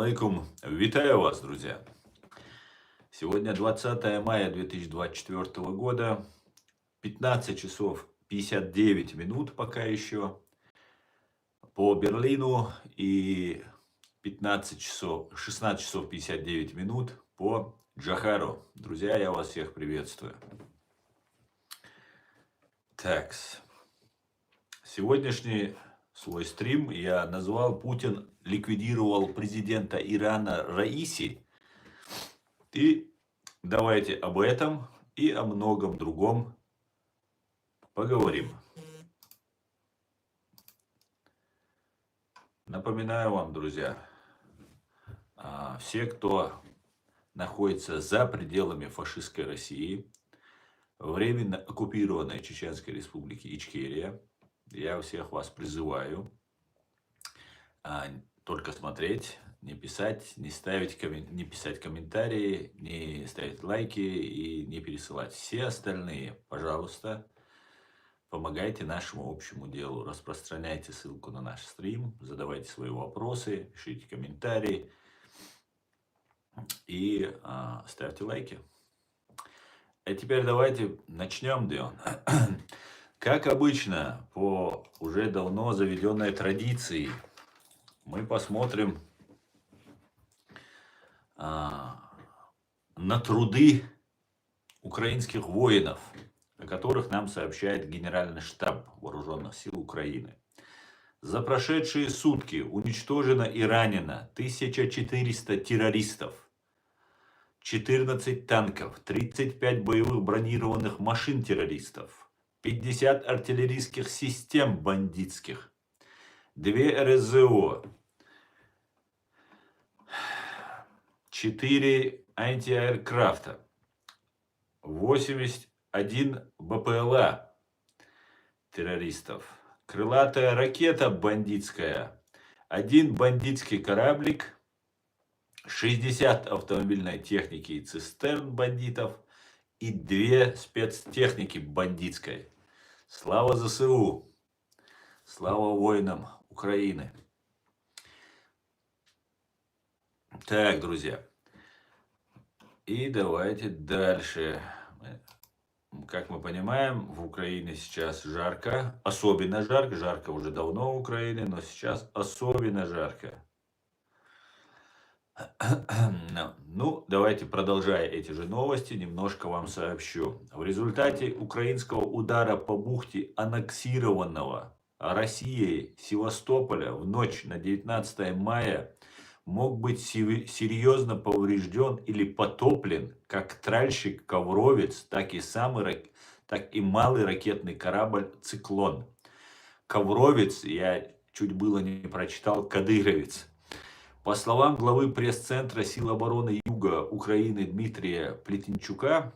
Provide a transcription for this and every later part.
алейкум. Витаю вас, друзья. Сегодня 20 мая 2024 года, 15 часов 59 минут пока еще по Берлину и 16 часов 59 минут по Джахару. Друзья, я вас всех приветствую. Так, сегодняшний свой стрим я назвал «Путин ликвидировал президента Ирана Раиси». И давайте об этом и о многом другом поговорим. Напоминаю вам, друзья, все, кто находится за пределами фашистской России, временно оккупированной Чеченской Республики Ичкерия, я всех вас призываю только смотреть, не писать, не писать комментарии, не ставить лайки и не пересылать. Все остальные, пожалуйста, помогайте нашему общему делу. Распространяйте ссылку на наш стрим, задавайте свои вопросы, пишите комментарии и ставьте лайки. А теперь давайте начнем, Дион. Как обычно, по уже давно заведенной традиции, мы посмотрим на труды украинских воинов, о которых нам сообщает Генеральный штаб Вооруженных сил Украины. За прошедшие сутки уничтожено и ранено 1400 террористов, 14 танков, 35 боевых бронированных машин террористов, 50 артиллерийских систем бандитских, 2 РСЗО, 4 антиаэркрафта, 81 БПЛА террористов, крылатая ракета бандитская, 1 бандитский кораблик, 60 автомобильной техники и цистерн бандитов и 2 спецтехники бандитской. Слава ЗСУ! Слава воинам Украины! Так, друзья. И давайте дальше. Как мы понимаем, в Украине сейчас жарко. Особенно жарко. Жарко уже давно в Украине, но сейчас особенно жарко. Ну, давайте, продолжая эти же новости, немножко вам сообщу. В результате украинского удара по бухте аннексированного Россией Севастополя в ночь на 19 мая мог быть серьезно поврежден или потоплен как тральщик Ковровец, так и малый ракетный корабль «Циклон». Ковровец, я чуть было не прочитал, Кадыровец. По словам главы пресс-центра Сил обороны Юга Украины Дмитрия Плетенчука,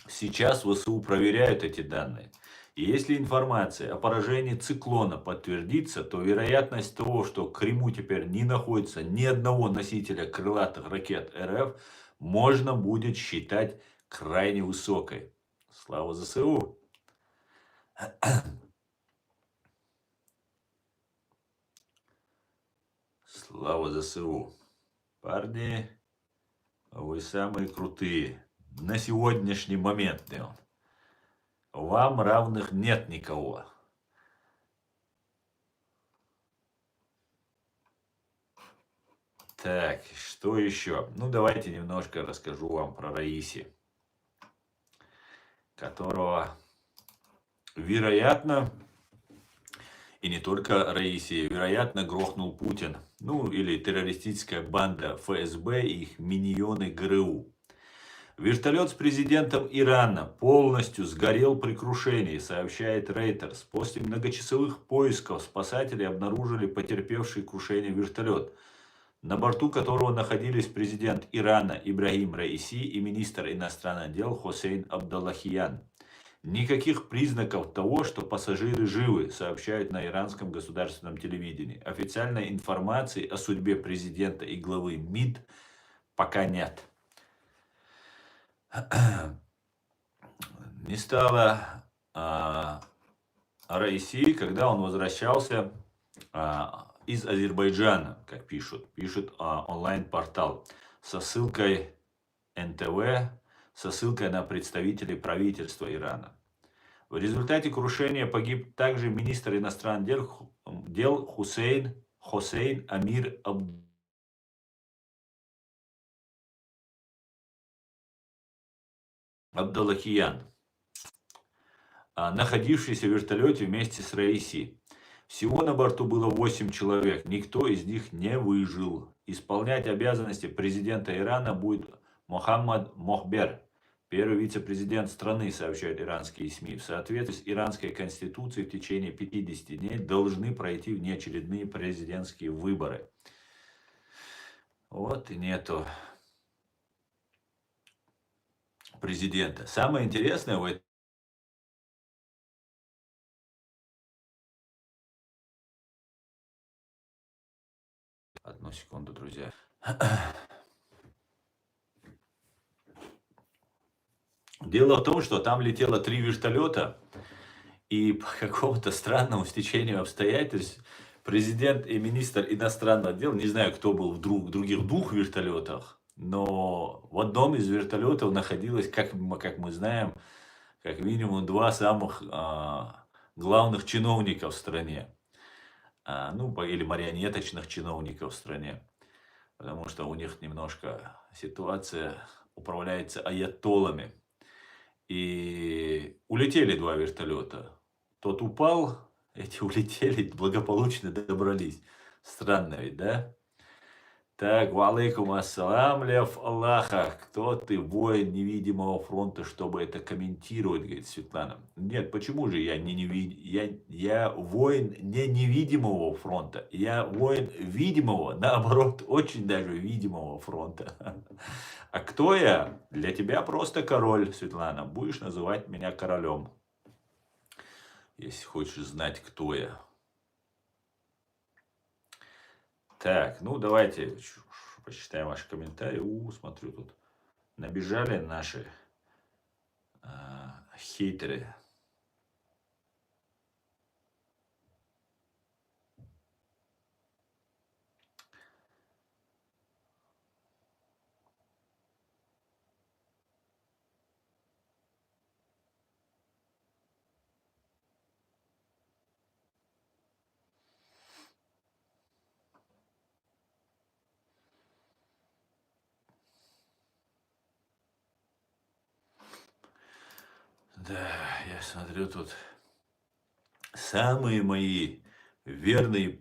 сейчас ВСУ проверяют эти данные. И если информация о поражении «Циклона» подтвердится, то вероятность того, что в Крыму теперь не находится ни одного носителя крылатых ракет РФ, можно будет считать крайне высокой. Слава ЗСУ! Слава ЗСУ! Парни, вы самые крутые на сегодняшний момент. Вам равных нет никого. Так, что еще? Ну, давайте немножко расскажу вам про Раиси, которого, вероятно, и не только Раиси, вероятно, грохнул Путин. Ну, или террористическая банда ФСБ и их миньоны ГРУ. Вертолет с президентом Ирана полностью сгорел при крушении, сообщает Reuters. После многочасовых поисков спасатели обнаружили потерпевший крушение вертолет, на борту которого находились президент Ирана Ибрагим Раиси и министр иностранных дел Хосейн Абдаллахиян. Никаких признаков того, что пассажиры живы, сообщают на иранском государственном телевидении. Официальной информации о судьбе президента и главы МИД пока нет. Не стало Раиси, когда он возвращался из Азербайджана, как пишут. Пишет онлайн-портал со ссылкой НТВ, со ссылкой на представителей правительства Ирана. В результате крушения погиб также министр иностранных дел Хосейн Амир Абдаллахиян, находившийся в вертолете вместе с Раиси. Всего на борту было 8 человек, никто из них не выжил. Исполнять обязанности президента Ирана будет Мохаммад Мохбер, первый вице-президент страны, сообщают иранские СМИ. В соответствии с иранской конституцией в течение 50 дней должны пройти внеочередные президентские выборы. Вот и нету президента. Самое интересное в этом... Одну секунду, друзья. Дело в том, что там летело 3 вертолета, и по какому-то странному стечению обстоятельств президент и министр иностранных дел, не знаю, кто был в других 2 вертолетах, но в одном из вертолетов находилось, как мы знаем, как минимум 2 самых главных чиновника в стране. Или марионеточных чиновников в стране. Потому что у них немножко ситуация управляется аятоллами. И улетели 2 вертолета. Тот упал, эти улетели, благополучно добрались. Странно ведь, да? Так, валейкум ассалам, Лев Аллаха. Кто ты, воин невидимого фронта, чтобы это комментировать, говорит Светлана. Нет, почему же я я воин не невидимого фронта. Я воин видимого, наоборот, очень даже видимого фронта. А кто я? Для тебя просто король, Светлана. Будешь называть меня королем, если хочешь знать, кто я. Так, давайте почитаем ваши комментарии. Смотрю, тут набежали наши хейтеры. Да, я смотрю, тут самые мои верные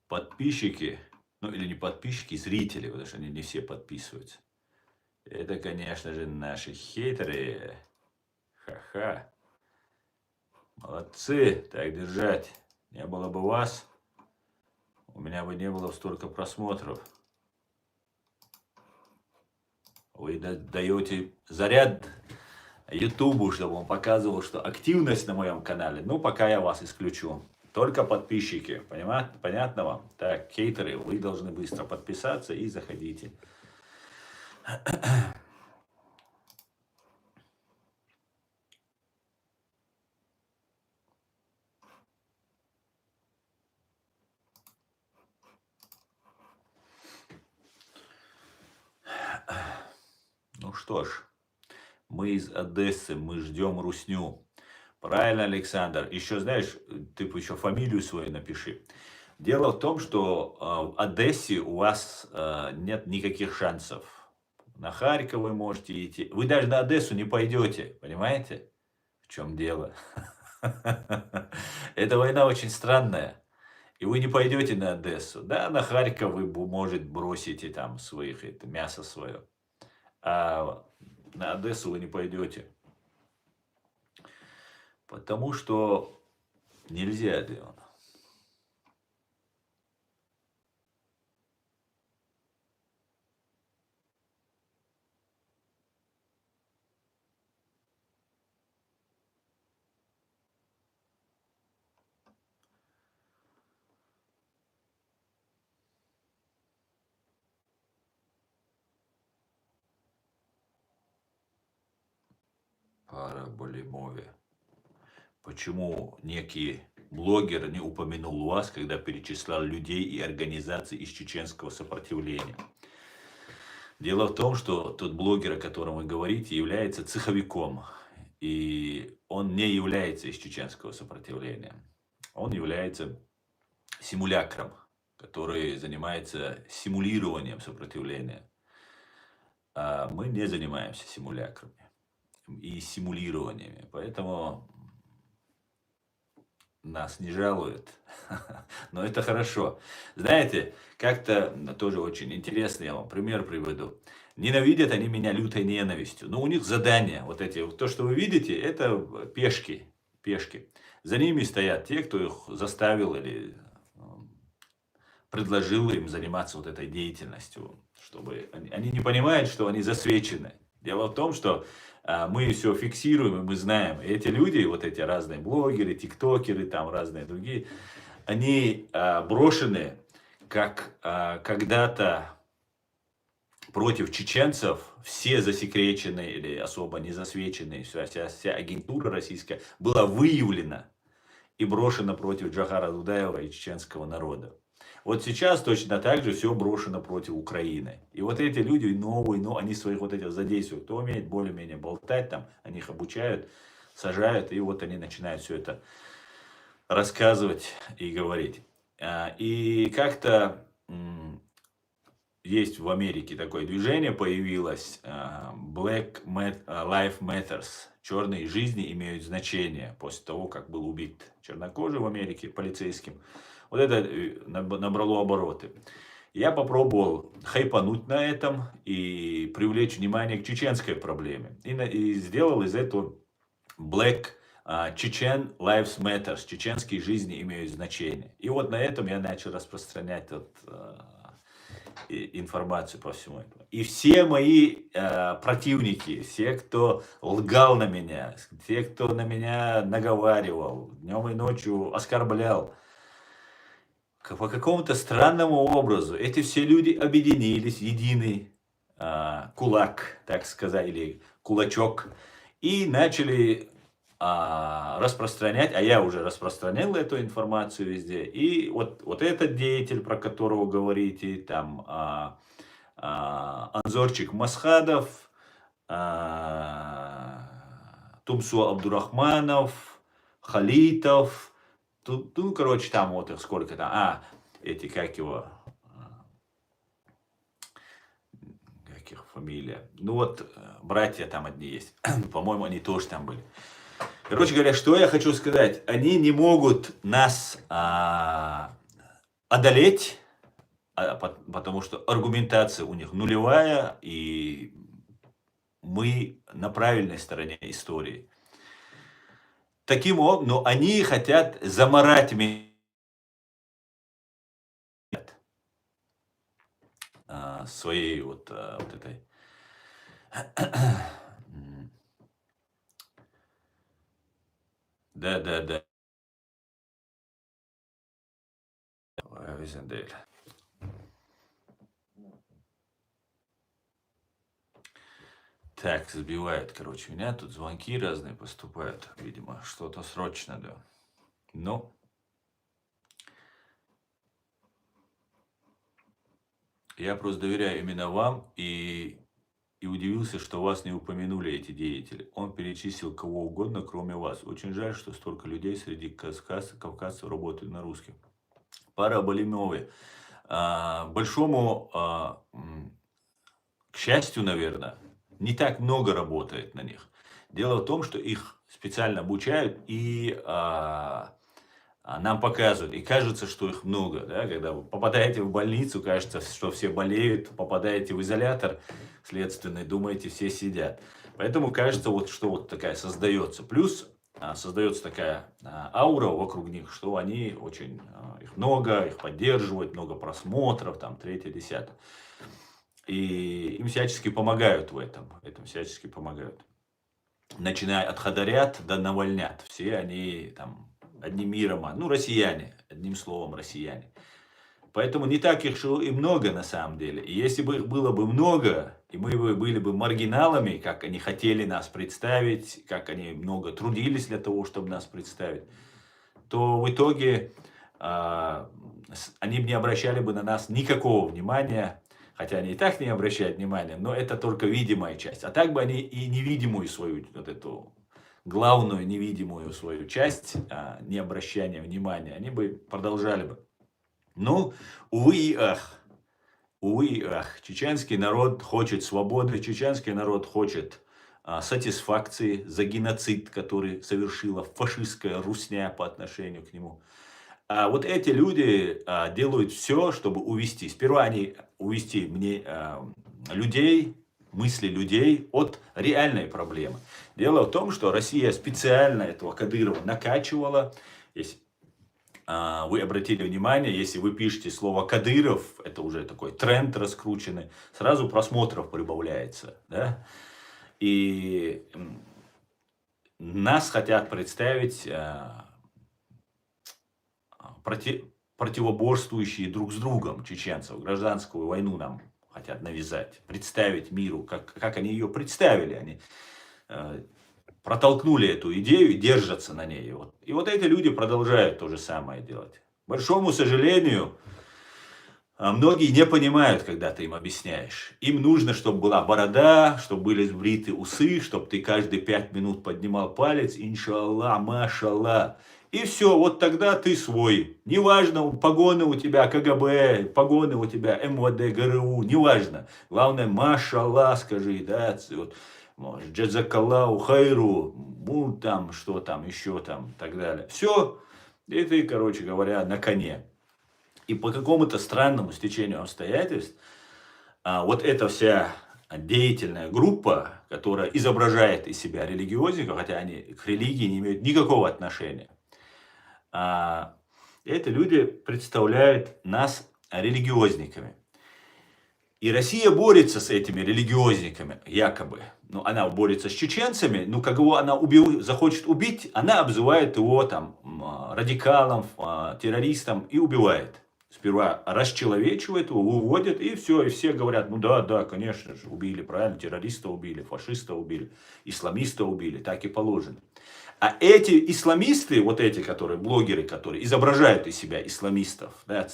подписчики, или не подписчики, зрители, потому что они не все подписываются. Это, конечно же, наши хейтеры. Ха-ха. Молодцы, так держать. Не было бы вас, у меня бы не было столько просмотров. Вы даете заряд Ютубу, чтобы он показывал, что активность на моем канале. Пока я вас исключу. Только подписчики. Понятно вам? Так, хейтеры, вы должны быстро подписаться и заходите. Ну что ж, мы из Одессы, мы ждем русню. Правильно, Александр. Еще знаешь, ты еще фамилию свою напиши. Дело в том, что в Одессе у вас нет никаких шансов. На Харьков вы можете идти. Вы даже на Одессу не пойдете, понимаете? В чем дело? Эта война очень странная. И вы не пойдете на Одессу. Да, на Харьков вы, может, бросите там мясо свое. А на Одессу вы не пойдете. Потому что нельзя, Леон. Параболемове. Почему некие блогер не упомянул вас, когда перечислял людей и организации из чеченского сопротивления. Дело в том, что тот блогер, о котором вы говорите, является цеховиком. И он не является из чеченского сопротивления. Он является симулякром, который занимается симулированием сопротивления. А мы не занимаемся симулякрами и симулированиями. Поэтому нас не жалуют. Но это хорошо. Знаете, как-то тоже очень интересно, я вам пример приведу. Ненавидят они меня лютой ненавистью. Но у них задания, вот эти, вот то, что вы видите, это пешки. Пешки. За ними стоят те, кто их заставил или предложил им заниматься вот этой деятельностью. Чтобы они не понимают, что они засвечены. Дело в том, что мы все фиксируем, и мы знаем. И эти люди, вот эти разные блогеры, тиктокеры, там разные другие, они брошены, как когда-то против чеченцев все засекреченные или особо не засвеченные, вся агентура российская была выявлена и брошена против Джохара Дудаева и чеченского народа. Вот сейчас точно так же все брошено против Украины. И вот эти люди новые, но они своих вот этих задействуют. Кто умеет более-менее болтать, там, они их обучают, сажают, и вот они начинают все это рассказывать и говорить. И как-то есть в Америке такое движение появилось, Black Lives Matters, черные жизни имеют значение, после того, как был убит чернокожий в Америке полицейским. Вот это набрало обороты. Я попробовал хайпануть на этом и привлечь внимание к чеченской проблеме. И сделал из этого Black Chechen Lives Matters, чеченские жизни имеют значение. И вот на этом я начал распространять информацию по всему этому. И все мои противники, все, кто лгал на меня, те, кто на меня наговаривал, днем и ночью оскорблял, по какому-то странному образу эти все люди объединились в единый кулак, так сказать, или кулачок, и начали распространять, а я уже распространял эту информацию везде. И вот этот деятель, про которого говорите, там Анзорчик Масхадов, Тумсу Абдурахманов, Халитов, ну, короче, там вот их сколько там, эти, как его, как их фамилия, ну вот, братья там одни есть, по-моему, они тоже там были. Короче говоря, что я хочу сказать, они не могут нас одолеть, потому что аргументация у них нулевая, и мы на правильной стороне истории. Таким образом, но они хотят заморать меня своей вот этой да. Визендель. Так, сбивает, короче, меня тут звонки разные поступают, видимо, что-то срочно, да. Ну, я просто доверяю именно вам и удивился, что вас не упомянули эти деятели. Он перечислил кого угодно, кроме вас. Очень жаль, что столько людей среди кавказцев работают на русских. Пара Балимовой. Большому, к счастью, наверное, не так много работает на них. Дело в том, что их специально обучают и нам показывают. И кажется, что их много. Да? Когда вы попадаете в больницу, кажется, что все болеют. Попадаете в изолятор следственный, думаете, все сидят. Поэтому кажется, что вот такая создается. Плюс создается такая аура вокруг них, что они очень, их много, их поддерживают, много просмотров, там, 3-10. И им всячески помогают в этом. Всячески помогают. Начиная от Хадарят до Навальнят. Все они там одним миром, ну, россияне, одним словом, россияне. Поэтому не так их и много на самом деле. И если бы их было бы много, и мы были бы маргиналами, как они хотели нас представить, как они много трудились для того, чтобы нас представить, то в итоге они бы не обращали бы на нас никакого внимания, хотя они и так не обращают внимания, но это только видимая часть. А так бы они и невидимую свою, вот эту главную невидимую свою часть, необращания внимания, они бы продолжали бы. Ну, увы и ах. Увы и ах, чеченский народ хочет свободы, чеченский народ хочет сатисфакции за геноцид, который совершила фашистская русня по отношению к нему. А вот эти люди делают все, чтобы увести. Сперва они увести людей, мысли людей от реальной проблемы. Дело в том, что Россия специально этого Кадырова накачивала. Если вы обратили внимание, если вы пишете слово Кадыров, это уже такой тренд раскрученный, сразу просмотров прибавляется. Да? И нас хотят представить противоборствующие друг с другом чеченцев. Гражданскую войну нам хотят навязать, представить миру, как они ее представили. Они протолкнули эту идею и держатся на ней. И вот эти люди продолжают то же самое делать. К большому сожалению, многие не понимают, когда ты им объясняешь. Им нужно, чтобы была борода, чтобы были сбриты усы, чтобы ты каждые 5 минут поднимал палец, иншаллах, машаллах. И все, вот тогда ты свой. Неважно, погоны у тебя КГБ, погоны у тебя МВД, ГРУ, неважно. Главное, машаллах скажи, да, вот, джазакаллаху хайру, там, что там, еще там, и так далее. Все, и ты, короче говоря, на коне. И по какому-то странному стечению обстоятельств, вот эта вся деятельная группа, которая изображает из себя религиозников, хотя они к религии не имеют никакого отношения, эти люди представляют нас религиозниками. И Россия борется с этими религиозниками, якобы. Ну, она борется с чеченцами, но кого она захочет убить, она обзывает его там радикалом, террористом и убивает. Сперва расчеловечивает его, выводит, и все, и все говорят, ну да, конечно же, убили, правильно, террориста убили, фашиста убили, исламиста убили, так и положено. А эти исламисты, вот эти, которые, блогеры, которые изображают из себя исламистов, да,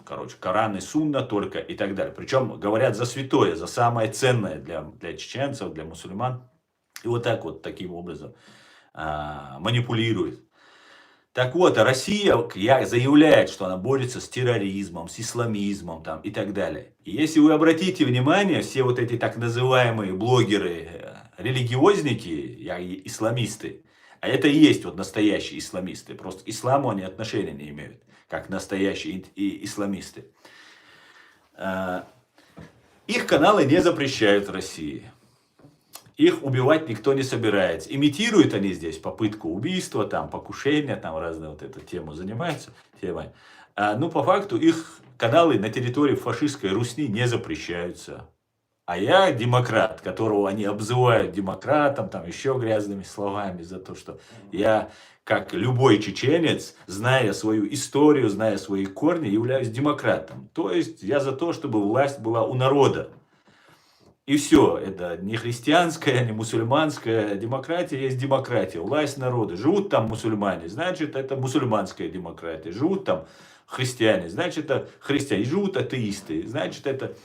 короче, Коран и Сунна только и так далее. Причем говорят за святое, за самое ценное для чеченцев, для мусульман. И вот так вот, таким образом манипулирует. Так вот, Россия заявляет, что она борется с терроризмом, с исламизмом там, и так далее. И если вы обратите внимание, все вот эти так называемые блогеры, религиозники, исламисты, а это и есть вот настоящие исламисты, просто к исламу они отношения не имеют, как настоящие исламисты. Их каналы не запрещают в России. Их убивать никто не собирается. Имитируют они здесь попытку убийства, там, покушения, там разные вот эту тему занимаются. Но по факту их каналы на территории фашистской Русни не запрещаются. А я демократ, которого они обзывают демократом, там еще грязными словами за то, что я, как любой чеченец, зная свою историю, зная свои корни, являюсь демократом. То есть я за то, чтобы власть была у народа. И все, это не христианская, не мусульманская демократия, есть демократия, власть народа. Живут там мусульмане, значит, это мусульманская демократия. Живут там христиане, значит, это христиане. Живут атеисты, значит, это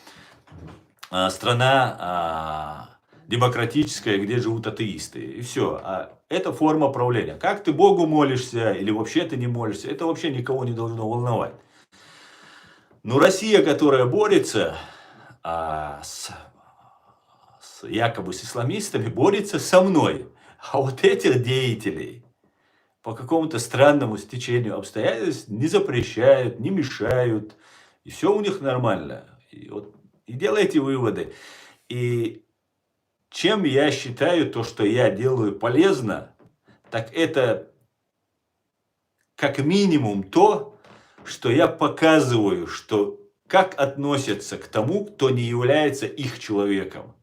страна демократическая, где живут атеисты. И все. Это форма правления. Как ты Богу молишься или вообще ты не молишься, это вообще никого не должно волновать. Но Россия, которая борется якобы с исламистами, борется со мной. А вот этих деятелей по какому-то странному стечению обстоятельств не запрещают, не мешают. И все у них нормально. И делайте выводы. И чем я считаю то, что я делаю полезно, так это как минимум то, что я показываю, что как относятся к тому, кто не является их человеком.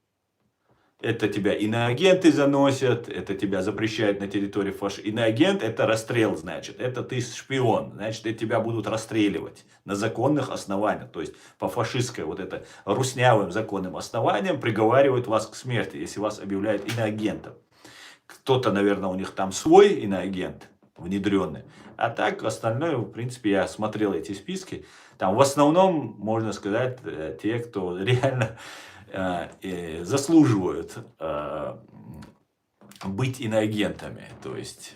Это тебя иноагенты заносят, это тебя запрещают на территории фашистов. Иноагент — это расстрел, значит, это ты шпион, значит, это тебя будут расстреливать на законных основаниях. То есть по фашистской вот это руснявым законным основаниям приговаривают вас к смерти, если вас объявляют иноагентом. Кто-то, наверное, у них там свой иноагент внедренный. А так, остальное, в принципе, я смотрел эти списки. Там в основном, можно сказать, те, кто реально заслуживают быть иноагентами. То есть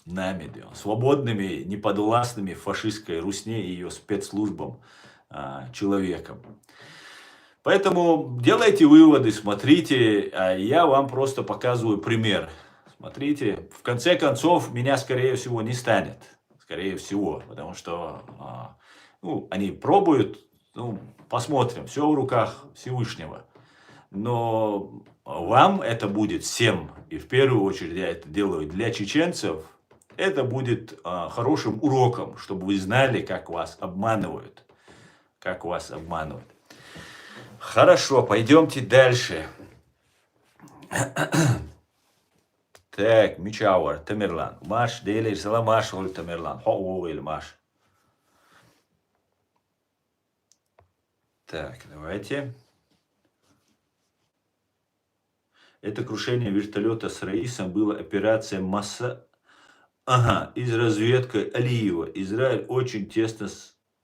нами, свободными, неподвластными фашистской Русне и ее спецслужбам человеком. Поэтому делайте выводы, смотрите, а я вам просто показываю пример. Смотрите, в конце концов, меня, скорее всего, не станет. Скорее всего, потому что ну, они пробуют, ну, посмотрим, все в руках Всевышнего. Но вам это будет всем, и в первую очередь я это делаю для чеченцев, это будет хорошим уроком, чтобы вы знали, как вас обманывают. Как вас обманывают. Хорошо, пойдемте дальше. Так, Мичауэр, Тамерлан. Маш, Дейлер, Саламаш, Оль, Тамерлан. Хоуэль, Маш. Так, давайте. Это крушение вертолета с Раисом было операция масса... Ага, из разведки Алиева. Израиль очень тесно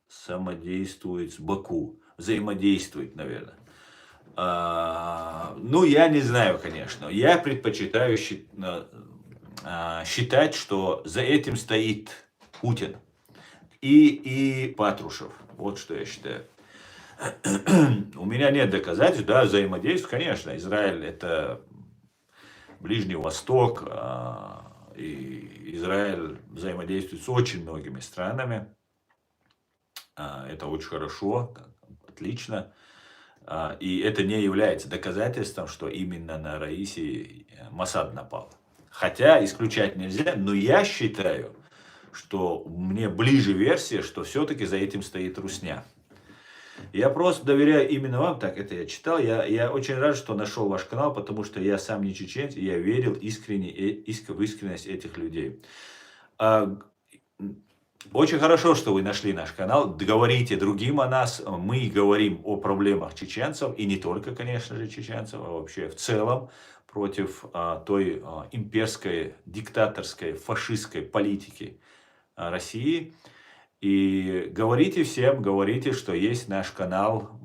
самодействует с Баку. Взаимодействует, наверное. Ну, я не знаю, конечно. Я предпочитаю считать, что за этим стоит Путин и Патрушев. Вот что я считаю. У меня нет доказательств, да, взаимодействия, конечно. Израиль это Ближний Восток, и Израиль взаимодействует с очень многими странами. Это очень хорошо, отлично. И это не является доказательством, что именно на Раисе Масад напал. Хотя исключать нельзя, но я считаю, что мне ближе версия, что все-таки за этим стоит Русня. Я просто доверяю именно вам, так это я читал. Я очень рад, что нашел ваш канал, потому что я сам не чеченец, и я верил искренне в искренность этих людей. Очень хорошо, что вы нашли наш канал. Говорите другим о нас. Мы говорим о проблемах чеченцев. И не только, конечно же, чеченцев, а вообще в целом против той имперской, диктаторской, фашистской политики России. И говорите всем, говорите, что есть наш канал.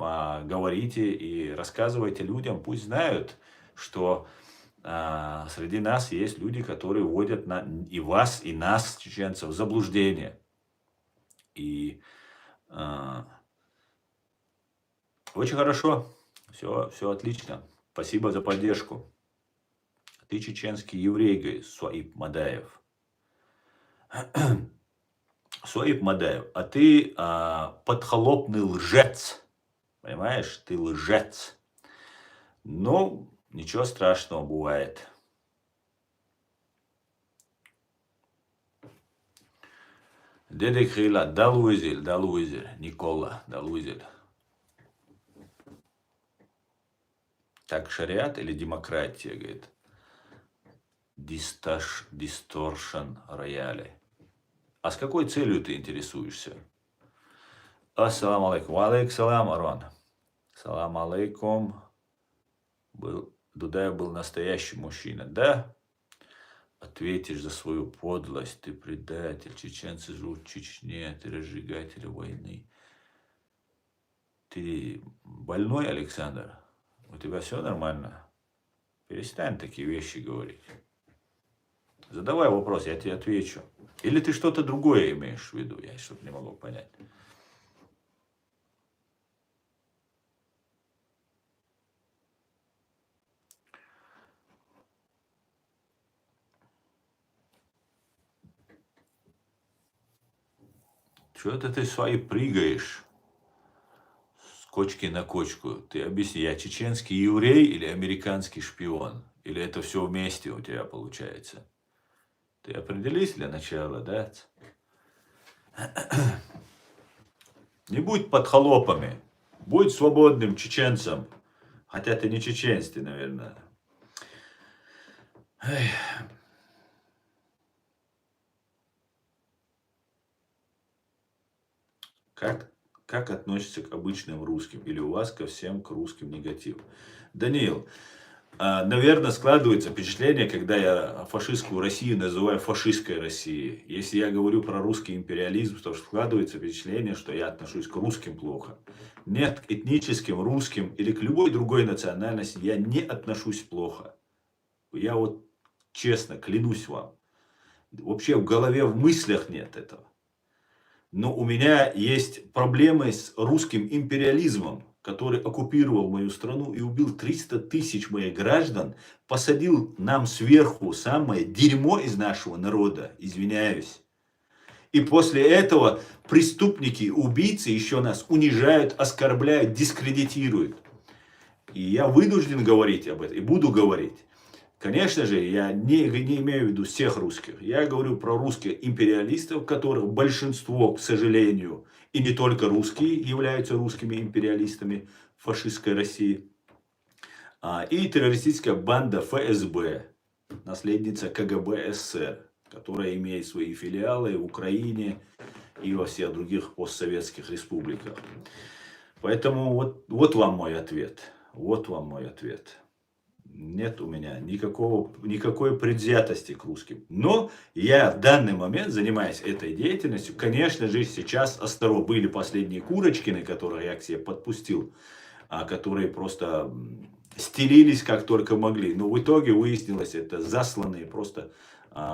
Говорите и рассказывайте людям. Пусть знают, что среди нас есть люди, которые вводят и вас, и нас, чеченцев, в заблуждение. И очень хорошо. Все отлично. Спасибо за поддержку. Ты чеченский еврей, говорит Суаиб Мадаев. Суаиб Мадаев, а ты подхолопный лжец. Понимаешь? Ты лжец. Ну, ничего страшного бывает. Дедек Хейла, Далуизель, Никола, Далуизель. Так шариат или демократия, говорит? Distortion рояли. А с какой целью ты интересуешься? Ассаламу алейкум. Ва алейкум салам, Арон. Салам алейкум. Дудаев был настоящий мужчина. Да? Ответишь за свою подлость. Ты предатель. Чеченцы живут в Чечне. Ты разжигатель войны. Ты больной, Александр? У тебя все нормально? Перестань такие вещи говорить. Задавай вопрос, я тебе отвечу. Или ты что-то другое имеешь в виду? Я что-то не могу понять. Что-то ты свои прыгаешь с кочки на кочку. Ты объясни, я чеченский еврей или американский шпион? Или это все вместе у тебя получается? Ты определись для начала, да? Не будь под холопами. Будь свободным чеченцем. Хотя ты не чеченец, ты, наверное. Эх. Как относится к обычным русским? Или у вас ко всем к русским негатив? Даниил, наверное, складывается впечатление, когда я фашистскую Россию называю фашистской Россией. Если я говорю про русский империализм, то складывается впечатление, что я отношусь к русским плохо. Нет, к этническим, русским или к любой другой национальности я не отношусь плохо. Я вот честно клянусь вам. Вообще в голове, в мыслях нет этого. Но у меня есть проблемы с русским империализмом, который оккупировал мою страну и убил 300 тысяч моих граждан, посадил нам сверху самое дерьмо из нашего народа, извиняюсь. И после этого преступники, убийцы еще нас унижают, оскорбляют, дискредитируют. И я вынужден говорить об этом, и буду говорить. Конечно же, я не имею в виду всех русских. Я говорю про русских империалистов, которых большинство, к сожалению, и не только русские являются русскими империалистами фашистской России. И террористическая банда ФСБ, наследница КГБ СССР, которая имеет свои филиалы в Украине и во всех других постсоветских республиках. Поэтому вот вам мой ответ. Вот вам мой ответ. Нет у меня никакой предвзятости к русским. Но я в данный момент, занимаясь этой деятельностью, конечно же, сейчас осторожно. Были последние Курочкины, которые я к себе подпустил, которые просто стелились как только могли. Но в итоге выяснилось, это засланные просто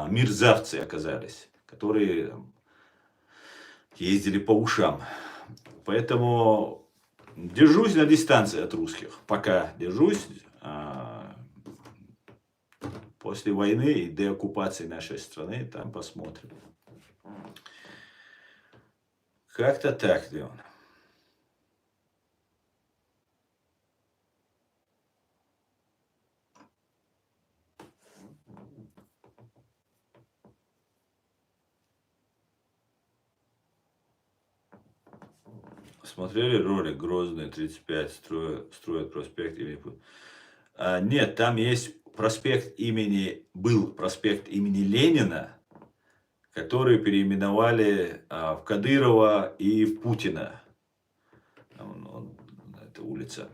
мерзавцы оказались, которые ездили по ушам. Поэтому держусь на дистанции от русских. Пока держусь. После войны и деоккупации нашей страны, там посмотрим. Как-то так, Леон. Смотрели ролик «Грозный 35» строят проспект или... Нет, там есть был проспект имени Ленина, который переименовали в Кадырова и в Путина. Эта улица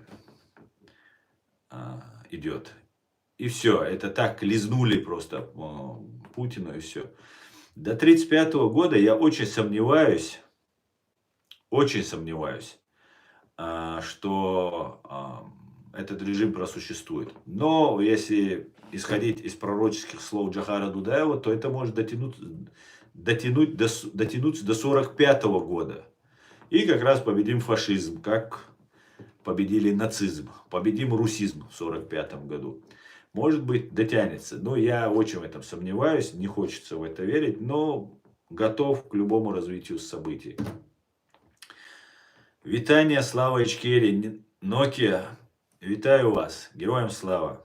идет. И все, это так лизнули просто Путину и все. До 1935 года я очень сомневаюсь, что этот режим просуществует. Но если исходить из пророческих слов Джохара Дудаева, то это может дотянуться до 1945 года. И как раз победим фашизм, как победили нацизм, победим русизм в 1945 году. Может быть, дотянется. Но я очень в этом сомневаюсь, не хочется в это верить, но готов к любому развитию событий. Вітання, слава Ічкері, Nokia. Вітаю вас, героям слава.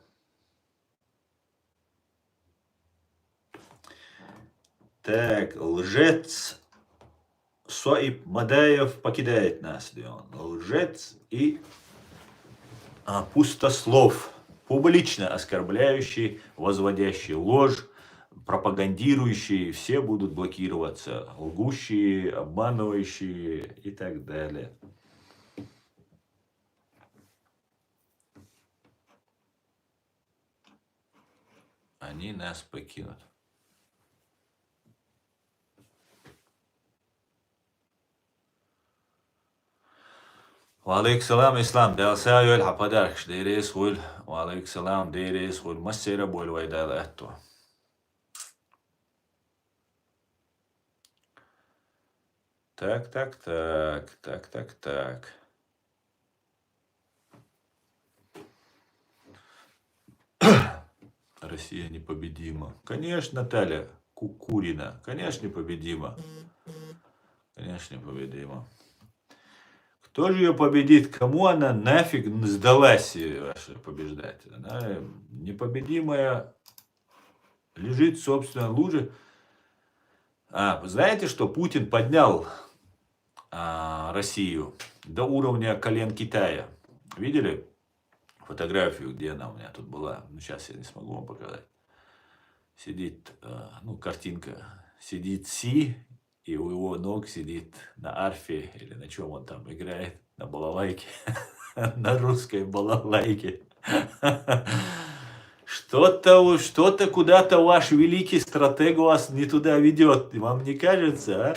Так, лжец Соиб Мадаев покидает нас. Лжец и пустослов, публично оскорбляющий, возводящий ложь, пропагандирующие, все будут блокироваться, лгущие, обманывающие и так далее. Они нас покинут. وعليك السلام إسلام ده سايو الحباداركش ديريس خول وعليك السلام ديريس خول مسيرة بول ويدا لأتو. Так. Россия непобедима. Конечно, Наталья Кукурина. Конечно, непобедима. Конечно, непобедима. Кто же ее победит? Кому она нафиг сдалась побеждать? Она непобедимая, лежит в собственной луже. Знаете, что Путин поднял Россию до уровня колен Китая? Видели фотографию, где она у меня тут была? Ну, сейчас я не смогу вам показать. Сидит, картинка. Сидит Си, и у его ног сидит на арфе, или на чем он там играет, на балалайке, на русской балалайке. Что-то куда-то ваш великий стратег вас не туда ведет. Вам не кажется, а?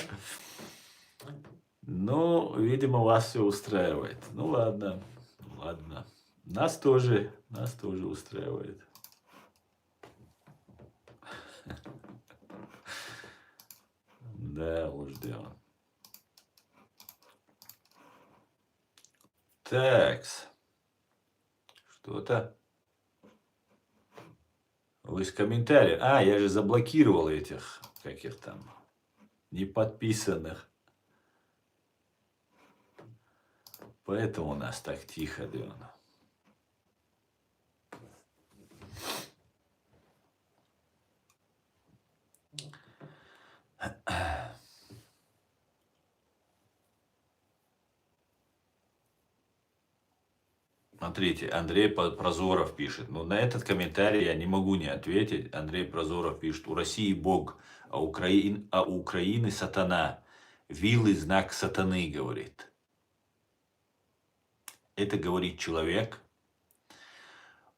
Ну, видимо, вас все устраивает. Ну ладно, ладно. Нас тоже устраивает. Да, уж дело. Такс. Что-то. Вы с комментарием. А, я же заблокировал этих, каких там, неподписанных. Поэтому у нас так тихо, Дион. Смотрите, Андрей Прозоров пишет. Ну, на этот комментарий я не могу не ответить. Андрей Прозоров пишет. У России Бог, а у Украины сатана. Вилы знак сатаны, говорит. Это говорит человек,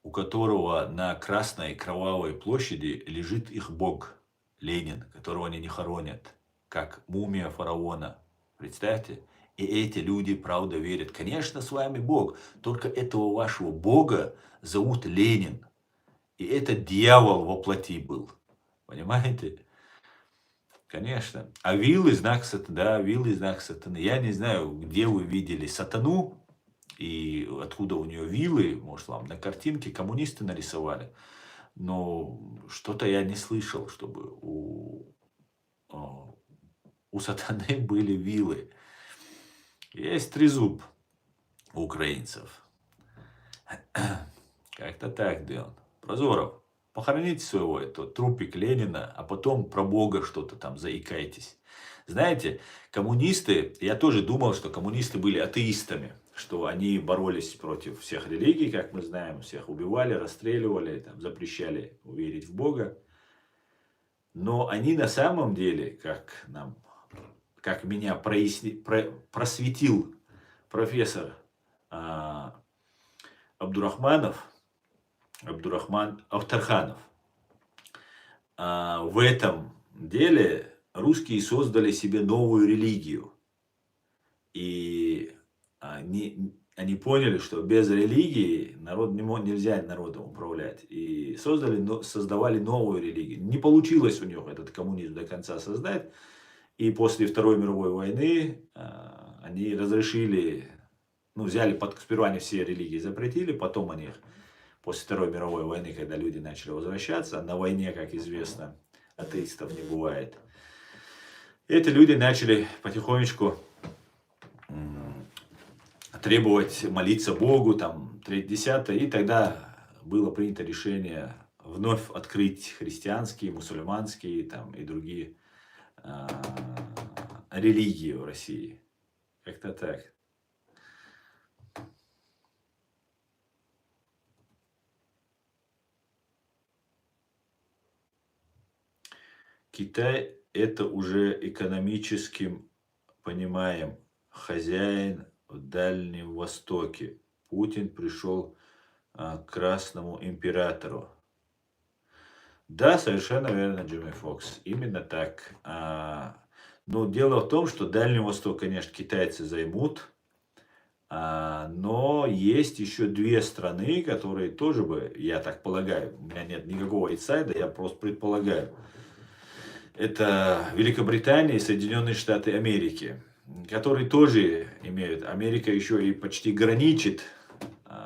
у которого на Красной Кровавой площади лежит их Бог, Ленин, которого они не хоронят, как мумия фараона. Представьте? И эти люди, правда, верят. Конечно, с вами Бог, только этого вашего Бога зовут Ленин. И это дьявол во плоти был. Понимаете? Конечно. А вилы знак сатаны. Да, вилы знак сатаны. Я не знаю, где вы видели сатану и откуда у нее вилы. Может, вам на картинке коммунисты нарисовали. Но что-то я не слышал, чтобы у сатаны были вилы. Есть трезуб у украинцев. Как-то так, Дион. Прозоров, похороните своего трупик Ленина, а потом про Бога что-то там заикайтесь. Знаете, коммунисты, я тоже думал, что коммунисты были атеистами, что они боролись против всех религий, как мы знаем, всех убивали, расстреливали, там, запрещали верить в Бога. Но они на самом деле, как меня просветил профессор Абдурахман Авторханов, в этом деле русские создали себе новую религию. И они поняли, что без религии нельзя народом управлять. И создавали новую религию. Не получилось у них этот коммунизм до конца создать. И после Второй мировой войны они разрешили, взяли сперва они все религии запретили, потом они их после Второй мировой войны, когда люди начали возвращаться, на войне, как известно, атеистов не бывает. Эти люди начали потихонечку требовать молиться Богу, там, 3-10, и тогда было принято решение вновь открыть христианские, мусульманские там, и другие религии в России. Как-то так. Китай это уже экономическим, понимаем, хозяин в Дальнем Востоке. Путин пришел к Красному императору. Да, совершенно верно, Джимми Фокс. Именно так. Но дело в том, что Дальний Восток, конечно, китайцы займут. Но есть еще две страны, которые тоже бы, я так полагаю, у меня нет никакого инсайда, я просто предполагаю. Это Великобритания и Соединенные Штаты Америки, которые тоже имеют. Америка еще и почти граничит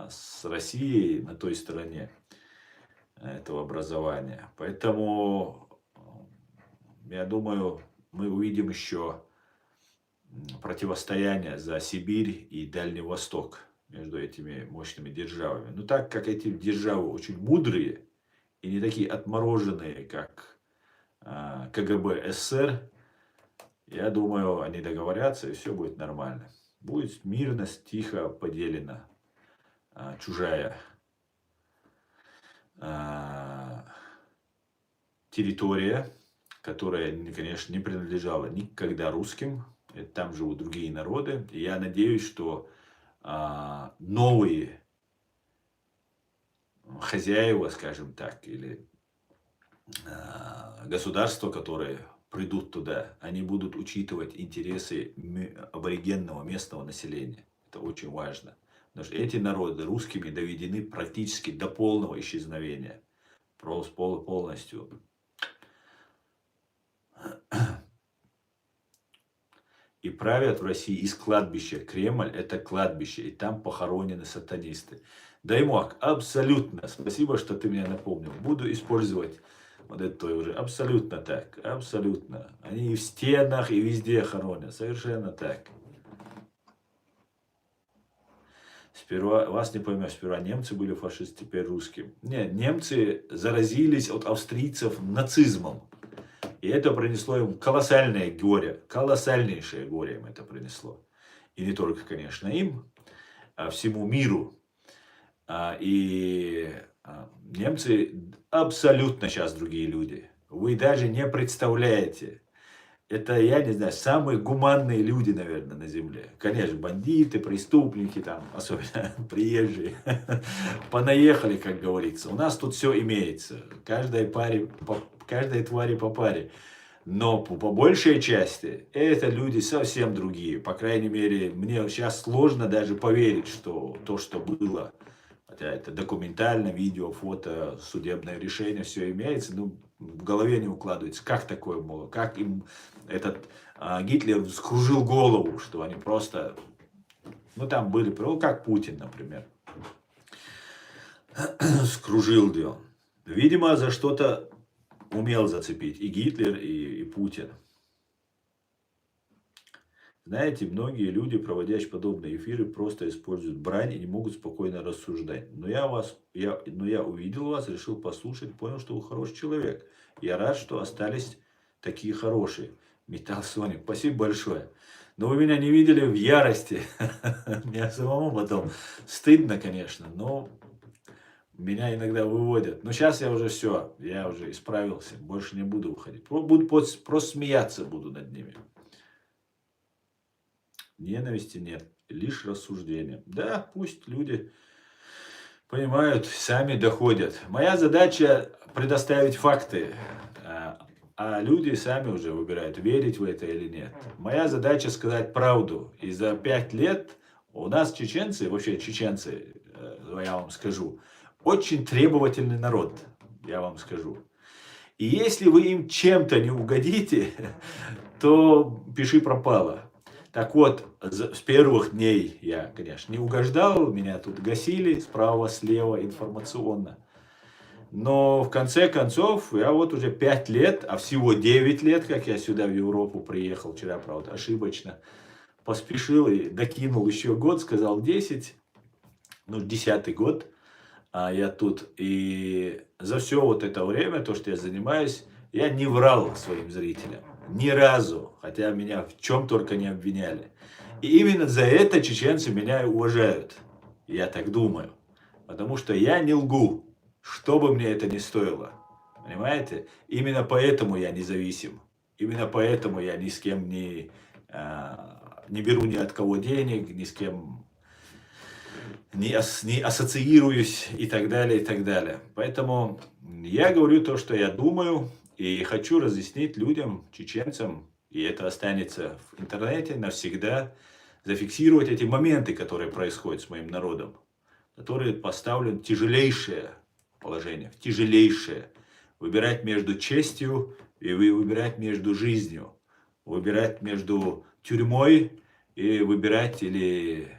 с Россией на той стороне этого образования. Поэтому, я думаю, мы увидим еще противостояние за Сибирь и Дальний Восток между этими мощными державами. Но так как эти державы очень мудрые и не такие отмороженные, как КГБ СССР, я думаю, они договорятся, и все будет нормально. Будет мирно, тихо поделена чужая территория, которая, конечно, не принадлежала никогда русским. Там живут другие народы. И я надеюсь, что новые хозяева, скажем так, или государства, которые придут туда, они будут учитывать интересы аборигенного местного населения. Это очень важно. Потому что эти народы русскими доведены практически до полного исчезновения. Полностью. И правят в России из кладбища. Кремль – это кладбище, и там похоронены сатанисты. Даймок, абсолютно. Спасибо, что ты меня напомнил. Буду использовать вот это уже. Абсолютно так. Абсолютно. Они и в стенах, и везде хоронят. Совершенно так. Сперва, вас не поймешь, сперва немцы были фашисты, теперь русские. Нет, немцы заразились от австрийцев нацизмом. И это принесло им колоссальное горе, колоссальнейшее горе им это принесло. И не только, конечно, им, а всему миру. И немцы абсолютно сейчас другие люди. Вы даже не представляете. Это, я не знаю, самые гуманные люди, наверное, на земле. Конечно, бандиты, преступники, там, особенно приезжие, понаехали, как говорится. У нас тут все имеется. Каждой твари по паре. Но по большей части это люди совсем другие. По крайней мере, мне сейчас сложно даже поверить, что то, что было, хотя это документально, видео, фото, судебное решение, все имеется, ну, в голове не укладывается. Как такое было? Как им этот Гитлер вскружил голову, что они просто, ну, там были, как Путин, например, скружил дело. Видимо, за что-то умел зацепить и Гитлер, и Путин. Знаете, многие люди, проводящие подобные эфиры, просто используют брань и не могут спокойно рассуждать. Но я увидел вас, решил послушать, понял, что вы хороший человек. Я рад, что остались такие хорошие. Металл Соник, спасибо большое. Но вы меня не видели в ярости. Мне самому потом стыдно, конечно, но меня иногда выводят. Но сейчас я уже все, я уже исправился, больше не буду уходить. Просто смеяться буду над ними. Ненависти нет, лишь рассуждение. Да, пусть люди понимают, сами доходят. Моя задача предоставить факты, а люди сами уже выбирают, верить в это или нет. Моя задача сказать правду. И за 5 лет у нас чеченцы, вообще чеченцы, я вам скажу, очень требовательный народ, я вам скажу. И если вы им чем-то не угодите, то пиши пропало. Так вот, с первых дней я, конечно, не угождал, меня тут гасили справа, слева, информационно. Но в конце концов, я вот уже 5 лет, а всего 9 лет, как я сюда в Европу приехал, вчера, правда, ошибочно, поспешил и докинул еще год, сказал 10, ну, 10-й год, я тут. И за все вот это время, то, что я занимаюсь, я не врал своим зрителям. Ни разу, хотя меня в чем только не обвиняли. И именно за это чеченцы меня и уважают. Я так думаю. Потому что я не лгу, что бы мне это ни стоило. Понимаете? Именно поэтому я независим. Именно поэтому я ни с кем не беру ни от кого денег, ни с кем не ассоциируюсь и так далее, и так далее. Поэтому я говорю то, что я думаю. И хочу разъяснить людям, чеченцам, и это останется в интернете навсегда, зафиксировать эти моменты, которые происходят с моим народом, которые поставлены в тяжелейшее положение, в тяжелейшее. Выбирать между честью и выбирать между жизнью, выбирать между тюрьмой и выбирать или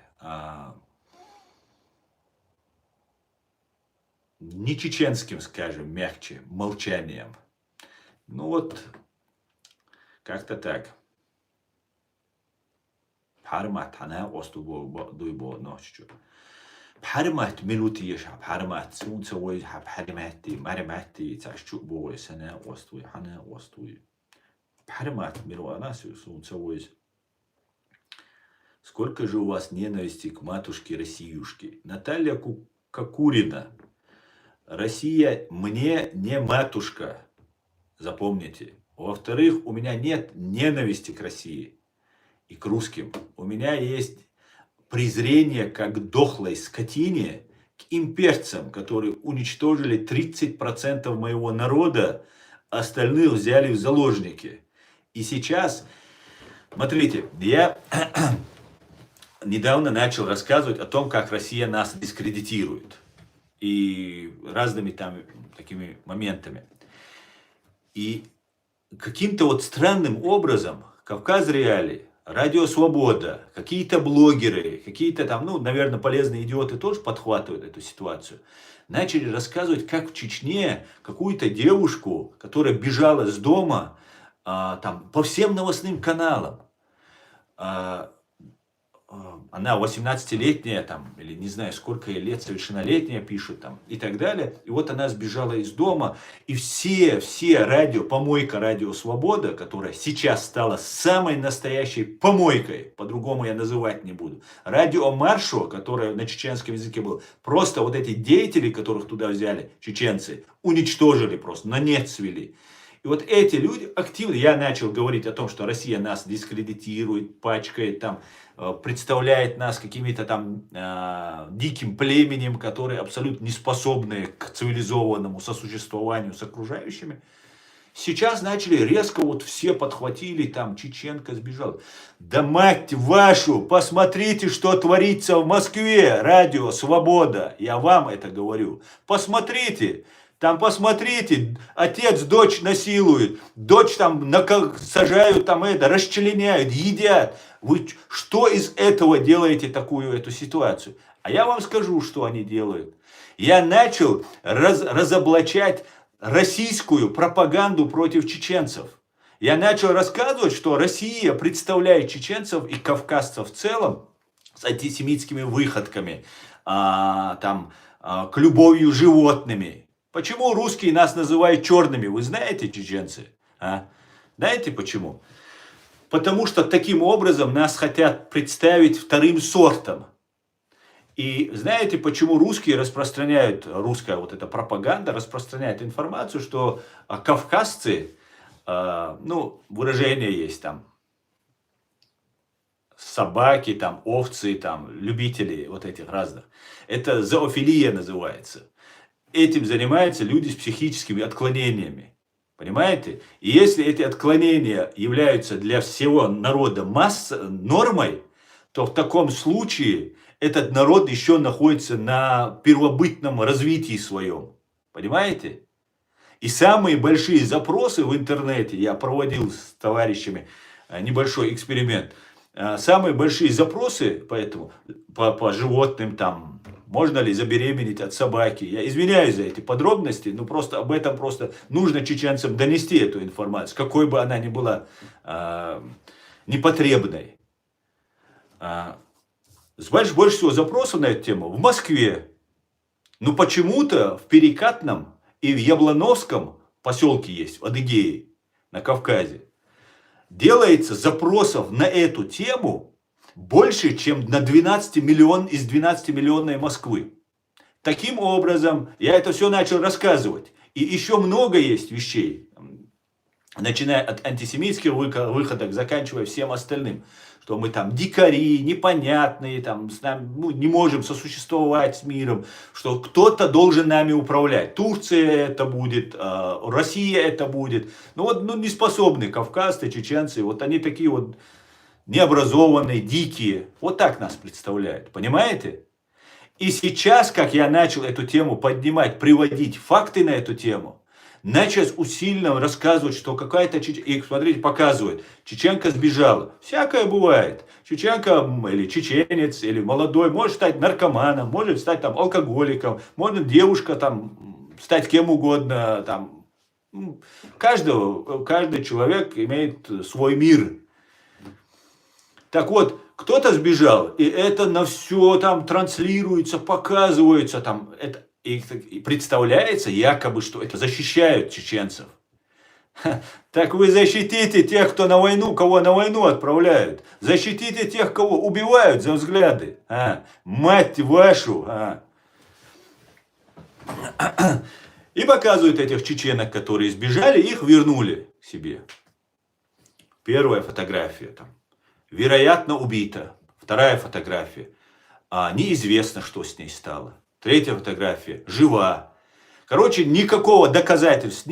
не чеченским, скажем, мягче, молчанием. Ну вот, как-то так. Пармат, она дуйбо ночью. Пармат минуты ешап, пармат, солнце ой, парматти, марматти, цашчу бой, сана остуй, хана остуй. Пармат минуты, она солнце ой. Сколько же у вас ненависти к матушке Россиюшке? Наталья Кокурина. Россия мне не матушка. Запомните. Во-вторых, у меня нет ненависти к России и к русским. У меня есть презрение как к дохлой скотине, к имперцам, которые уничтожили 30% моего народа, остальных взяли в заложники. И сейчас, смотрите, я недавно начал рассказывать о том, как Россия нас дискредитирует. И разными там такими моментами. И каким-то вот странным образом Кавказ Реалии, Радио Свобода, какие-то блогеры, какие-то там, ну, наверное, полезные идиоты тоже подхватывают эту ситуацию. Начали рассказывать, как в Чечне какую-то девушку, которая бежала с дома, там, по всем новостным каналам, она 18-летняя, там, или не знаю, сколько ей лет, совершеннолетняя, пишут там, и так далее. И вот она сбежала из дома, и все радио, помойка Радио Свобода, которая сейчас стала самой настоящей помойкой, по-другому я называть не буду. Радио Маршо, которое на чеченском языке было, просто вот эти деятели, которых туда взяли, чеченцы, уничтожили просто, на нет свели. И вот эти люди активно, я начал говорить о том, что Россия нас дискредитирует, пачкает, там, представляет нас какими-то там диким племенем, которые абсолютно не способны к цивилизованному сосуществованию с окружающими. Сейчас начали резко, вот все подхватили, там, чеченка сбежала. Да мать вашу, посмотрите, что творится в Москве, Радио Свобода, я вам это говорю. Посмотрите. Там посмотрите, отец дочь насилует, дочь там сажают, там это, расчленяют, едят. Вы что из этого делаете такую эту ситуацию? А я вам скажу, что они делают. Я начал разоблачать российскую пропаганду против чеченцев. Я начал рассказывать, что Россия представляет чеченцев и кавказцев в целом с антисемитскими выходками, к любовью животными. Почему русские нас называют черными? Вы знаете, чеченцы? Знаете почему? Потому что таким образом нас хотят представить вторым сортом. И знаете, почему русские распространяют, русская вот эта пропаганда распространяет информацию, что кавказцы, ну, выражение есть там, собаки, там, овцы, там, любители вот этих разных. Это зоофилия называется. Этим занимаются люди с психическими отклонениями. Понимаете? И если эти отклонения являются для всего народа нормой, то в таком случае этот народ еще находится на первобытном развитии своем. Понимаете? И самые большие запросы в интернете, я проводил с товарищами небольшой эксперимент, самые большие запросы поэтому, по животным там, можно ли забеременеть от собаки? Я извиняюсь за эти подробности, но просто об этом просто нужно чеченцам донести эту информацию, какой бы она ни была непотребной. Больше всего запросов на эту тему в Москве. Но почему-то в Перекатном и в Яблоновском поселке есть, в Адыгее, на Кавказе, делается запросов на эту тему больше, чем на 12 миллион из 12-миллионной Москвы. Таким образом, я это все начал рассказывать. И еще много есть вещей, начиная от антисемитских выходок, заканчивая всем остальным. Что мы там дикари, непонятные, там, с нами, не можем сосуществовать с миром, что кто-то должен нами управлять. Турция это будет, Россия это будет. Ну вот не способны кавказцы, чеченцы, вот они такие вот необразованные, дикие. Вот так нас представляют, понимаете? И сейчас, как я начал эту тему поднимать, приводить факты на эту тему, начал усиленно рассказывать, что какая-то чеченка, и смотрите, показывают, чеченка сбежала. Всякое бывает. Чеченка или чеченец, или молодой, может стать наркоманом, может стать там алкоголиком, может девушка там стать кем угодно. Там. Каждый человек имеет свой мир. Так вот, кто-то сбежал, и это на все там транслируется, показывается там. И представляется якобы, что это защищают чеченцев. Так вы защитите тех, кто на войну, кого на войну отправляют. Защитите тех, кого убивают за взгляды. Мать вашу. И показывают этих чеченок, которые сбежали, их вернули к себе. Первая фотография там. Вероятно, убита. Вторая фотография. Неизвестно, что с ней стало. Третья фотография жива. Короче, никаких доказательств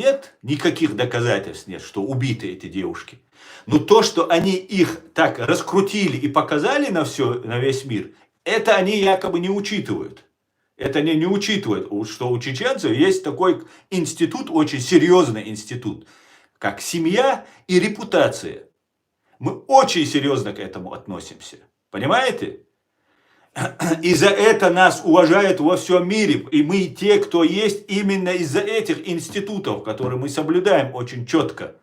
нет, что убиты эти девушки. Но то, что они их так раскрутили и показали на весь мир, это они якобы не учитывают. Это они не учитывают, что у чеченцев есть такой институт, очень серьезный институт, как семья и репутация. Мы очень серьезно к этому относимся. Понимаете? И за это нас уважают во всем мире. И мы те, кто есть, именно из-за этих институтов, которые мы соблюдаем очень четко.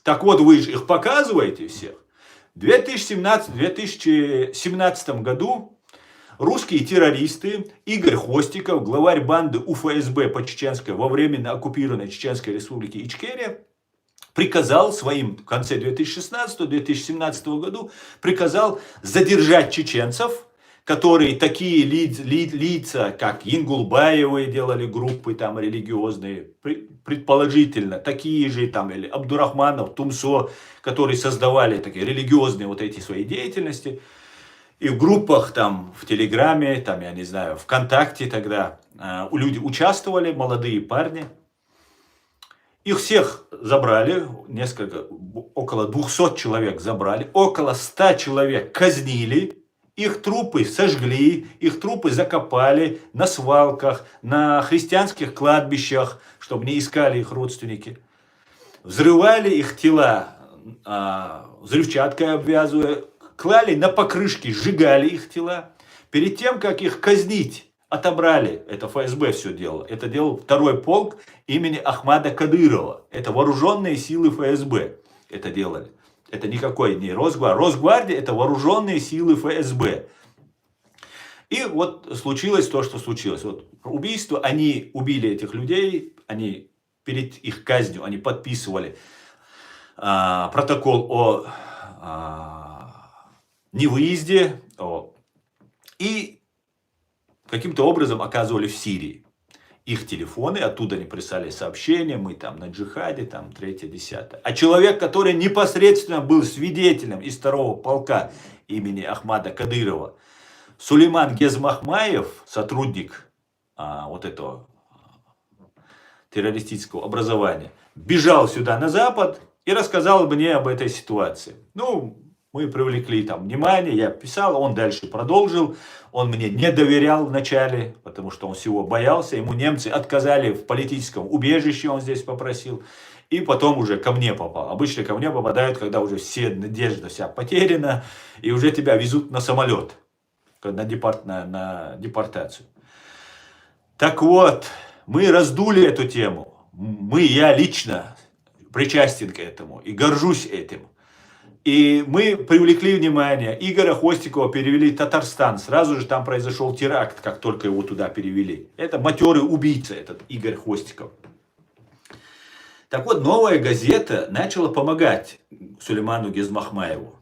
Так вот, вы же их показываете всех. В 2017 году русские террористы Игорь Хвостиков, главарь банды УФСБ по Чеченской во временно оккупированной Чеченской республике Ичкерия, приказал своим в конце 2016-2017 году приказал задержать чеченцев, которые такие лица, как Ингулбаевы делали группы там религиозные, предположительно, такие же там, или Абдурахманов, Тумсо, которые создавали такие религиозные вот эти свои деятельности. И в группах там, в Телеграме, там, я не знаю, ВКонтакте тогда люди участвовали, молодые парни. Их всех забрали, около 200 человек забрали, около 100 человек казнили. Их трупы сожгли, их трупы закопали на свалках, на христианских кладбищах, чтобы не искали их родственники. Взрывали их тела, взрывчаткой обвязывая, клали на покрышки, сжигали их тела. Перед тем, как их казнить, отобрали, это ФСБ все делало, это делал второй полк имени Ахмада Кадырова. Это вооруженные силы ФСБ это делали. Это никакой не Росгвардия. Росгвардия это вооруженные силы ФСБ. И вот случилось то, что случилось. Вот убийство, они убили этих людей, они перед их казнью они подписывали протокол о невыезде и каким-то образом оказывали в Сирии. Их телефоны, оттуда они прислали сообщения, мы там на джихаде, там 3-10. А человек, который непосредственно был свидетелем из второго полка имени Ахмада Кадырова, Сулейман Гезмахмаев, сотрудник вот этого террористического образования, бежал сюда на Запад и рассказал мне об этой ситуации. Ну, мы привлекли там внимание, я писал, он дальше продолжил. Он мне не доверял вначале, потому что он всего боялся. Ему немцы отказали в политическом убежище, он здесь попросил. И потом уже ко мне попал. Обычно ко мне попадают, когда уже все надежда вся потеряна, и уже тебя везут на самолет, на депортацию. Так вот, мы раздули эту тему. Я лично причастен к этому и горжусь этим. И мы привлекли внимание, Игоря Хвостикова перевели в Татарстан. Сразу же там произошел теракт, как только его туда перевели. Это матерый убийца, этот Игорь Хвостиков. Так вот, Новая газета начала помогать Сулейману Гезмахмаеву.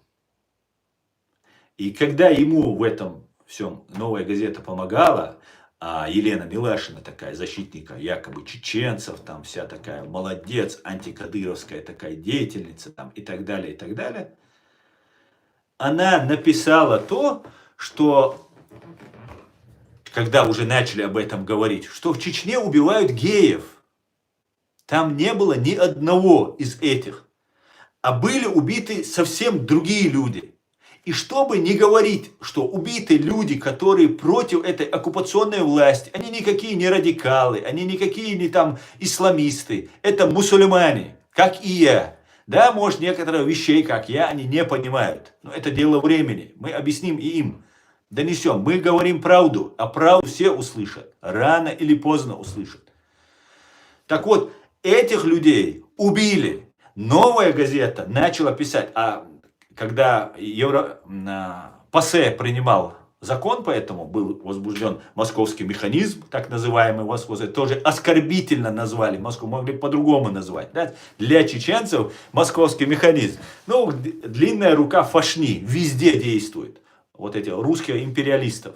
И когда ему в этом всем Новая газета помогала, а Елена Милашина такая, защитника якобы чеченцев, там вся такая молодец, антикадыровская такая деятельница там, и так далее, она написала то, что, когда уже начали об этом говорить, что в Чечне убивают геев. Там не было ни одного из этих, а были убиты совсем другие люди. И чтобы не говорить, что убиты люди, которые против этой оккупационной власти, они никакие не радикалы, они никакие не там исламисты, это мусульмане, как и я. Да, может, некоторые вещей, как я, они не понимают, но это дело времени, мы объясним и им, донесем, мы говорим правду, а правду все услышат, рано или поздно услышат. Так вот, этих людей убили, Новая газета начала писать, когда ПАСЕ принимал закон, поэтому был возбужден московский механизм, так называемый, тоже оскорбительно назвали, Москву могли по-другому назвать. Да? Для чеченцев московский механизм. Ну, длинная рука фашни везде действует. Вот эти русских империалистов.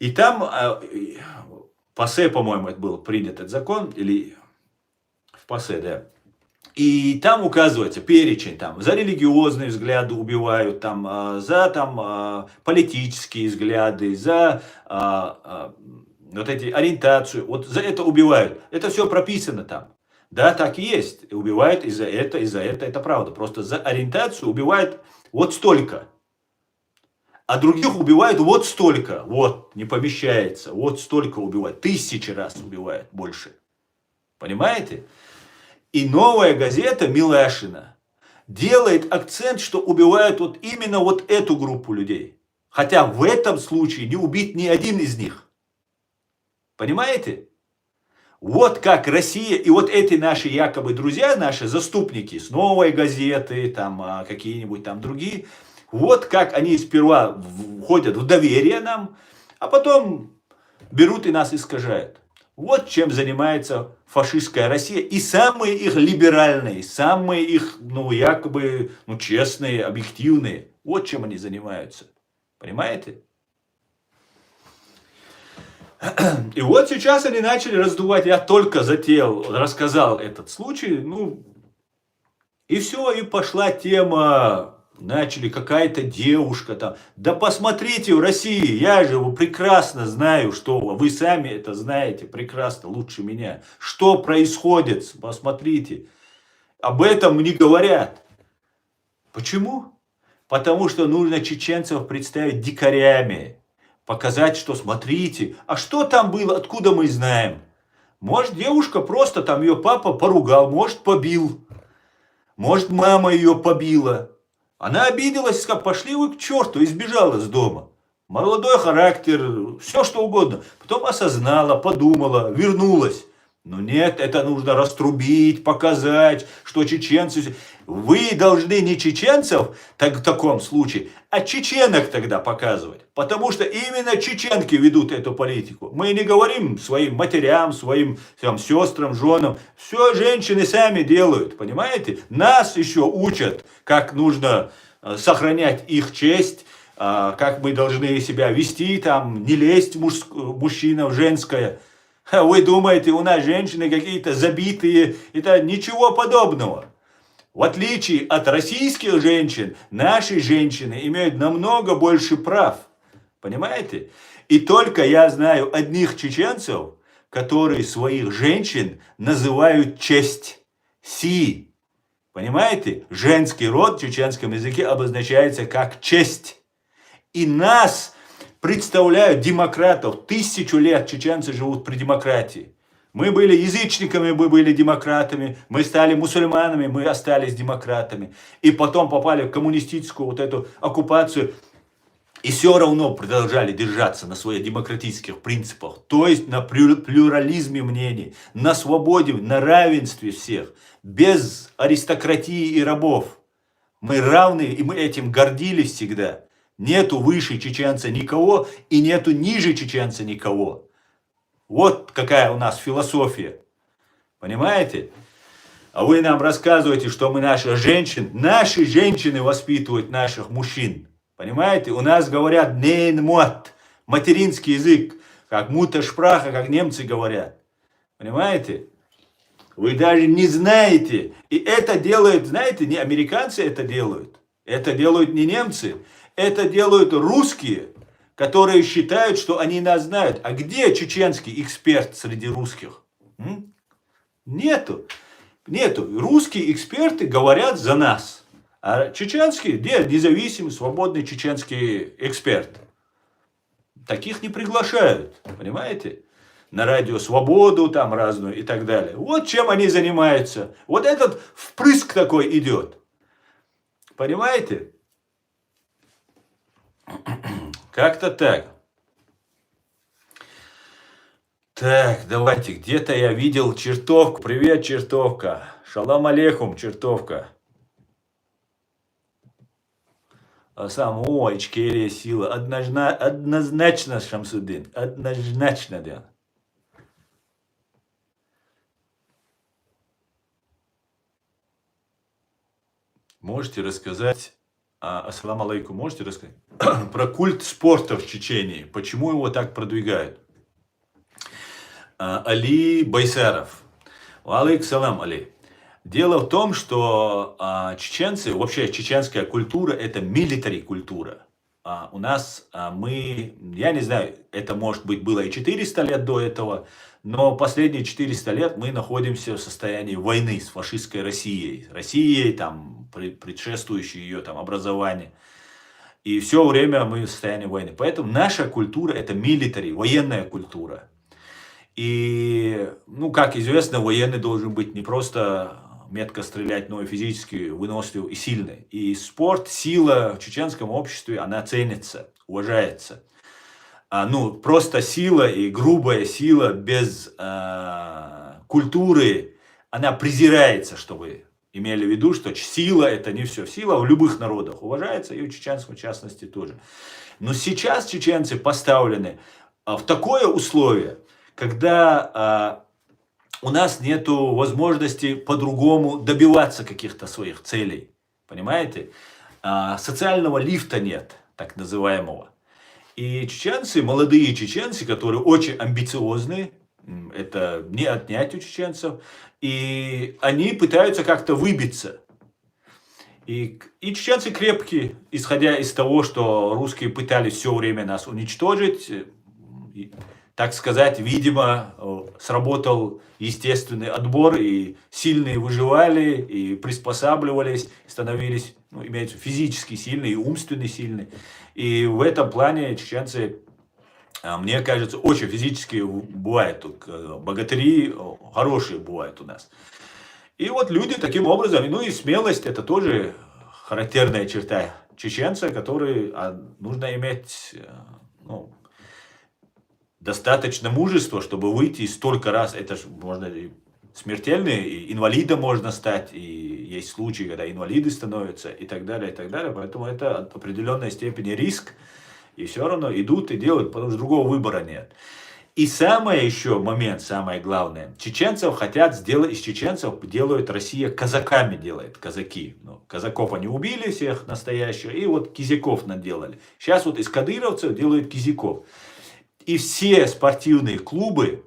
И там ПАСЕ, по-моему, это был принят этот закон, или в ПАСЕ, да. И там указывается перечень, там, за религиозные взгляды убивают, там, за там, политические взгляды, за вот эти ориентацию, вот за это убивают. Это все прописано там. Да, так и есть. Убивают и за это правда. Просто за ориентацию убивают вот столько. А других убивают вот столько. Вот, не помещается. Вот столько убивают. 1000 раз убивают больше. Понимаете? И Новая газета Милашина делает акцент, что убивают вот именно вот эту группу людей. Хотя в этом случае не убит ни один из них. Понимаете? Вот как Россия и вот эти наши якобы друзья, наши заступники с Новой газеты, там какие-нибудь там другие, вот как они сперва входят в доверие нам, а потом берут и нас искажают. Вот чем занимается фашистская Россия. И самые их либеральные, самые их, ну, якобы, ну, честные, объективные. Вот чем они занимаются. Понимаете? И вот сейчас они начали раздувать. Я только затеял, рассказал этот случай. Ну, и все, и пошла тема. Начали какая-то девушка там. Да посмотрите в России, я же прекрасно знаю, что вы сами это знаете прекрасно, лучше меня. Что происходит, посмотрите. Об этом не говорят. Почему? Потому что нужно чеченцев представить дикарями. Показать, что смотрите, а что там было, откуда мы знаем. Может, девушка просто там ее папа поругал, может, побил. Может, мама ее побила. Она обиделась, сказала, пошли вы к черту, и сбежала с дома. Молодой характер, все что угодно. Потом осознала, подумала, вернулась. Но нет, это нужно раструбить, показать, что чеченцы... Вы должны не чеченцев в таком случае, а чеченок тогда показывать. Потому что именно чеченки ведут эту политику. Мы не говорим своим матерям, своим там, сестрам, женам. Все женщины сами делают, понимаете? Нас еще учат, как нужно сохранять их честь, как мы должны себя вести, там, не лезть мужчина в женское. Вы думаете, у нас женщины какие-то забитые? Это ничего подобного. В отличие от российских женщин, наши женщины имеют намного больше прав. Понимаете? И только я знаю одних чеченцев, которые своих женщин называют честь. Си. Понимаете? Женский род в чеченском языке обозначается как честь. И нас представляют демократов. 1000 лет чеченцы живут при демократии. Мы были язычниками, мы были демократами, мы стали мусульманами, мы остались демократами. И потом попали в коммунистическую вот эту оккупацию. И все равно продолжали держаться на своих демократических принципах. То есть на плюрализме мнений, на свободе, на равенстве всех. Без аристократии и рабов. Мы равны, и мы этим гордились всегда. Нету выше чеченца никого, и нету ниже чеченца никого. Вот какая у нас философия. Понимаете? А вы нам рассказываете, что мы наши женщины воспитывают наших мужчин. Понимаете? У нас говорят нейнмот, материнский язык, как муттершпраха, как немцы говорят. Понимаете? Вы даже не знаете. И это делают, знаете, не американцы это делают. Это делают не немцы. Это делают русские, которые считают, что они нас знают. А где чеченский эксперт среди русских? Нету. Нету. Русские эксперты говорят за нас. А чеченский, где независимый, свободный чеченский эксперт? Таких не приглашают. Понимаете? На радио «Свободу» там разную и так далее. Вот чем они занимаются. Вот этот впрыск такой идет. Понимаете? Как-то так. Так, давайте. Где-то я видел чертовку. Привет, чертовка. Шалам алейхум, чертовка. А сам, о, Ичкерия сила. Однозначно, Шамсудин. Однозначно, да. Можете рассказать, ассаламу алейкум, можете рассказать про культ спорта в Чечении? Почему его так продвигают? Али Байсаров. Алейк салам, Али. Дело в том, что чеченцы, вообще чеченская культура, это милитари культура. У нас я не знаю, это может быть было и 400 лет до этого, но последние 400 лет мы находимся в состоянии войны с фашистской Россией. Россией, там, предшествующей ее там, образованию. И все время мы в состоянии войны. Поэтому наша культура это милитари, военная культура. И, ну, как известно, военный должен быть не просто метко стрелять, но и физически вынослив и сильный. И спорт, сила в чеченском обществе, она ценится, уважается. Ну, просто сила и грубая сила без культуры, она презирается, чтобы имели в виду, что сила это не все. Сила в любых народах уважается, и у чеченцев в частности тоже. Но сейчас чеченцы поставлены в такое условие, когда у нас нет возможности по-другому добиваться каких-то своих целей. Понимаете? Социального лифта нет, так называемого. И чеченцы, молодые чеченцы, которые очень амбициозные, это не отнять у чеченцев, и они пытаются как-то выбиться. И чеченцы крепкие, исходя из того, что русские пытались все время нас уничтожить, так сказать, видимо, сработал естественный отбор, и сильные выживали, и приспосабливались, становились, ну, имеется физически сильные, и умственно сильные. И в этом плане чеченцы, мне кажется, очень физически бывают, богатыри хорошие бывают у нас. И вот люди таким образом, ну и смелость, это тоже характерная черта чеченца, который нужно иметь, ну, достаточно мужества, чтобы выйти столько раз, это же можно и смертельные, и инвалидом можно стать, и есть случаи, когда инвалиды становятся, и так далее, и так далее. Поэтому это от определенной степени риск, и все равно идут и делают, потому что другого выбора нет. И самое еще момент, самое главное, чеченцев хотят сделать, из чеченцев делают Россия казаками, делает казаки. Ну, казаков они убили всех настоящих, и вот кизяков наделали. Сейчас вот из кадыровцев делают кизяков. И все спортивные клубы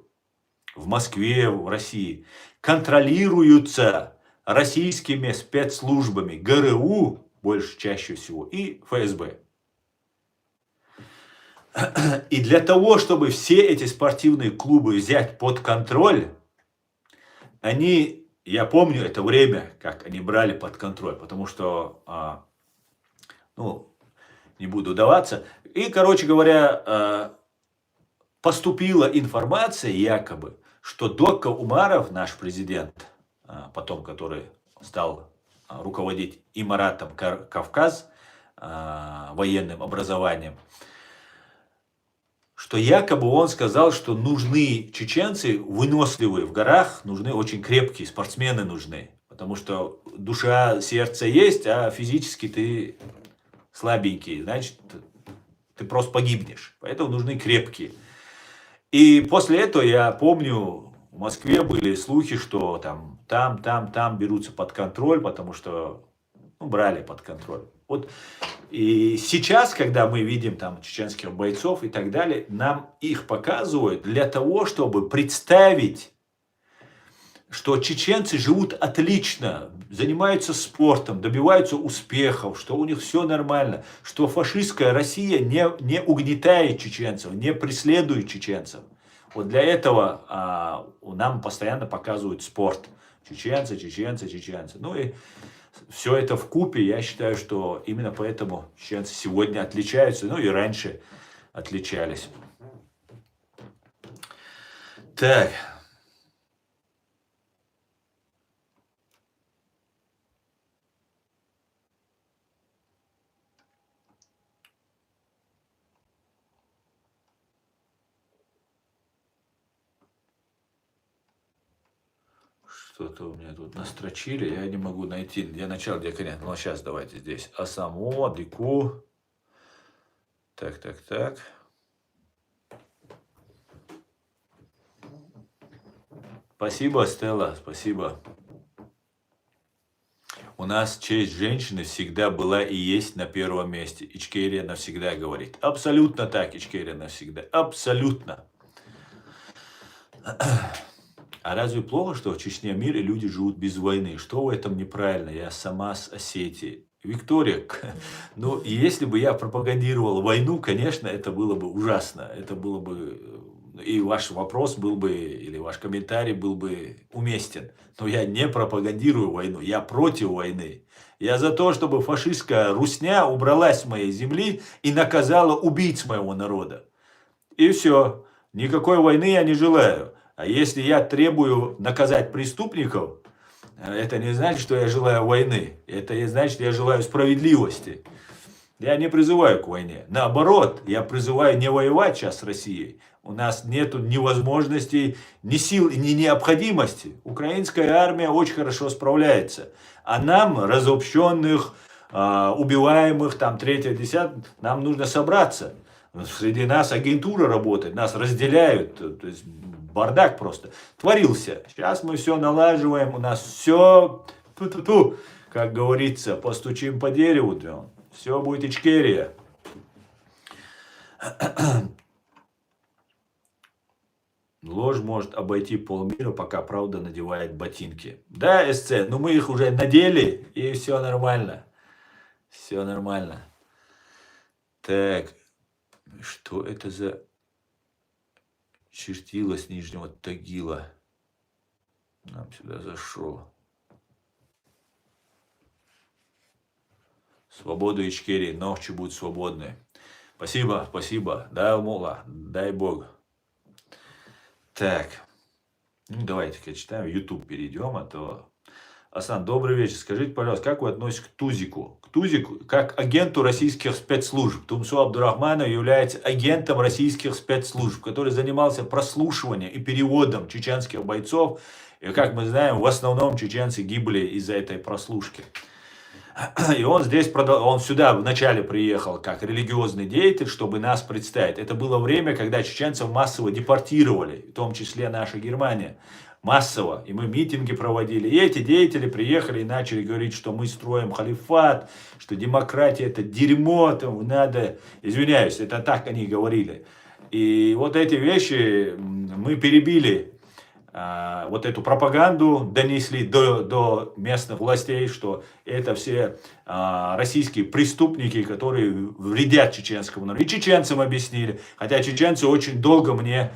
в Москве, в России контролируются российскими спецслужбами, ГРУ больше чаще всего и ФСБ. И для того, чтобы все эти спортивные клубы взять под контроль, я помню это время, как они брали под контроль, потому что, ну, не буду удаваться. И, короче говоря, поступила информация якобы, что Докка Умаров, наш президент, потом который стал руководить Имаратом Кавказ, военным образованием, что якобы он сказал, что нужны чеченцы выносливые в горах, нужны очень крепкие спортсмены нужны. Потому что душа, сердце есть, а физически ты слабенький, значит, ты просто погибнешь. Поэтому нужны крепкие. И после этого, я помню, в Москве были слухи, что там берутся под контроль, потому что, ну, брали под контроль. Вот. И сейчас, когда мы видим там чеченских бойцов и так далее, нам их показывают для того, чтобы представить, что чеченцы живут отлично, занимаются спортом, добиваются успехов, что у них все нормально, что фашистская Россия не угнетает чеченцев, не преследует чеченцев. Вот для этого нам постоянно показывают спорт. Чеченцы, чеченцы, чеченцы. Ну и все это вкупе, я считаю, что именно поэтому чеченцы сегодня отличаются, ну и раньше отличались. Так. Что-то у меня тут настрочили, я не могу найти, где начало, где конец. Ну, сейчас давайте здесь. Асамо, Дику. Так. Спасибо, Стелла, спасибо. У нас честь женщины всегда была и есть на первом месте. Ичкерия навсегда говорит. Абсолютно так, Ичкерия навсегда. Абсолютно. А разве плохо, что в Чечне мир и люди живут без войны? Что в этом неправильно? Я сама с Осетии. Виктория, ну, если бы я пропагандировал войну, конечно, это было бы ужасно. Это было бы, и ваш вопрос был бы, или ваш комментарий был бы уместен. Но я не пропагандирую войну, я против войны. Я за то, чтобы фашистская русня убралась с моей земли и наказала убийц моего народа. И все. Никакой войны я не желаю. А если я требую наказать преступников, это не значит, что я желаю войны. Это не значит, что я желаю справедливости. Я не призываю к войне. Наоборот, я призываю не воевать сейчас с Россией. У нас нет ни возможностей, ни сил, ни необходимости. Украинская армия очень хорошо справляется. А нам, разобщенных, убиваемых, там, 3-10, нам нужно собраться. Среди нас агентура работает, нас разделяют. То есть бардак просто творился. Сейчас мы все налаживаем, у нас все, как говорится, постучим по дереву, все будет Ичкерия. Ложь может обойти полмира, пока правда надевает ботинки. Да, СЦ, ну мы их уже надели, и все нормально. Все нормально. Так, что это за чертила с Нижнего Тагила? Нам сюда зашел. Свободу Ичкерии, ночи будут свободны. Спасибо, спасибо. Дай Мола, дай Бог. Так, ну давайте-ка читаем, в YouTube перейдем, а то... Асан, добрый вечер. Скажите, пожалуйста, как вы относитесь к Тузику? К Тузику как агенту российских спецслужб. Тумсо Абдурахманов является агентом российских спецслужб, который занимался прослушиванием и переводом чеченских бойцов. И, как мы знаем, в основном чеченцы гибли из-за этой прослушки. И он здесь, он сюда вначале приехал как религиозный деятель, чтобы нас представить. Это было время, когда чеченцев массово депортировали, в том числе наша Германия. Массово. И мы митинги проводили. И эти деятели приехали и начали говорить, что мы строим халифат, что демократия это дерьмо, там надо... Извиняюсь, это так они говорили. И вот эти вещи мы перебили. Вот эту пропаганду донесли до местных властей, что это все российские преступники, которые вредят чеченскому народу. И чеченцам объяснили. Хотя чеченцы очень долго мне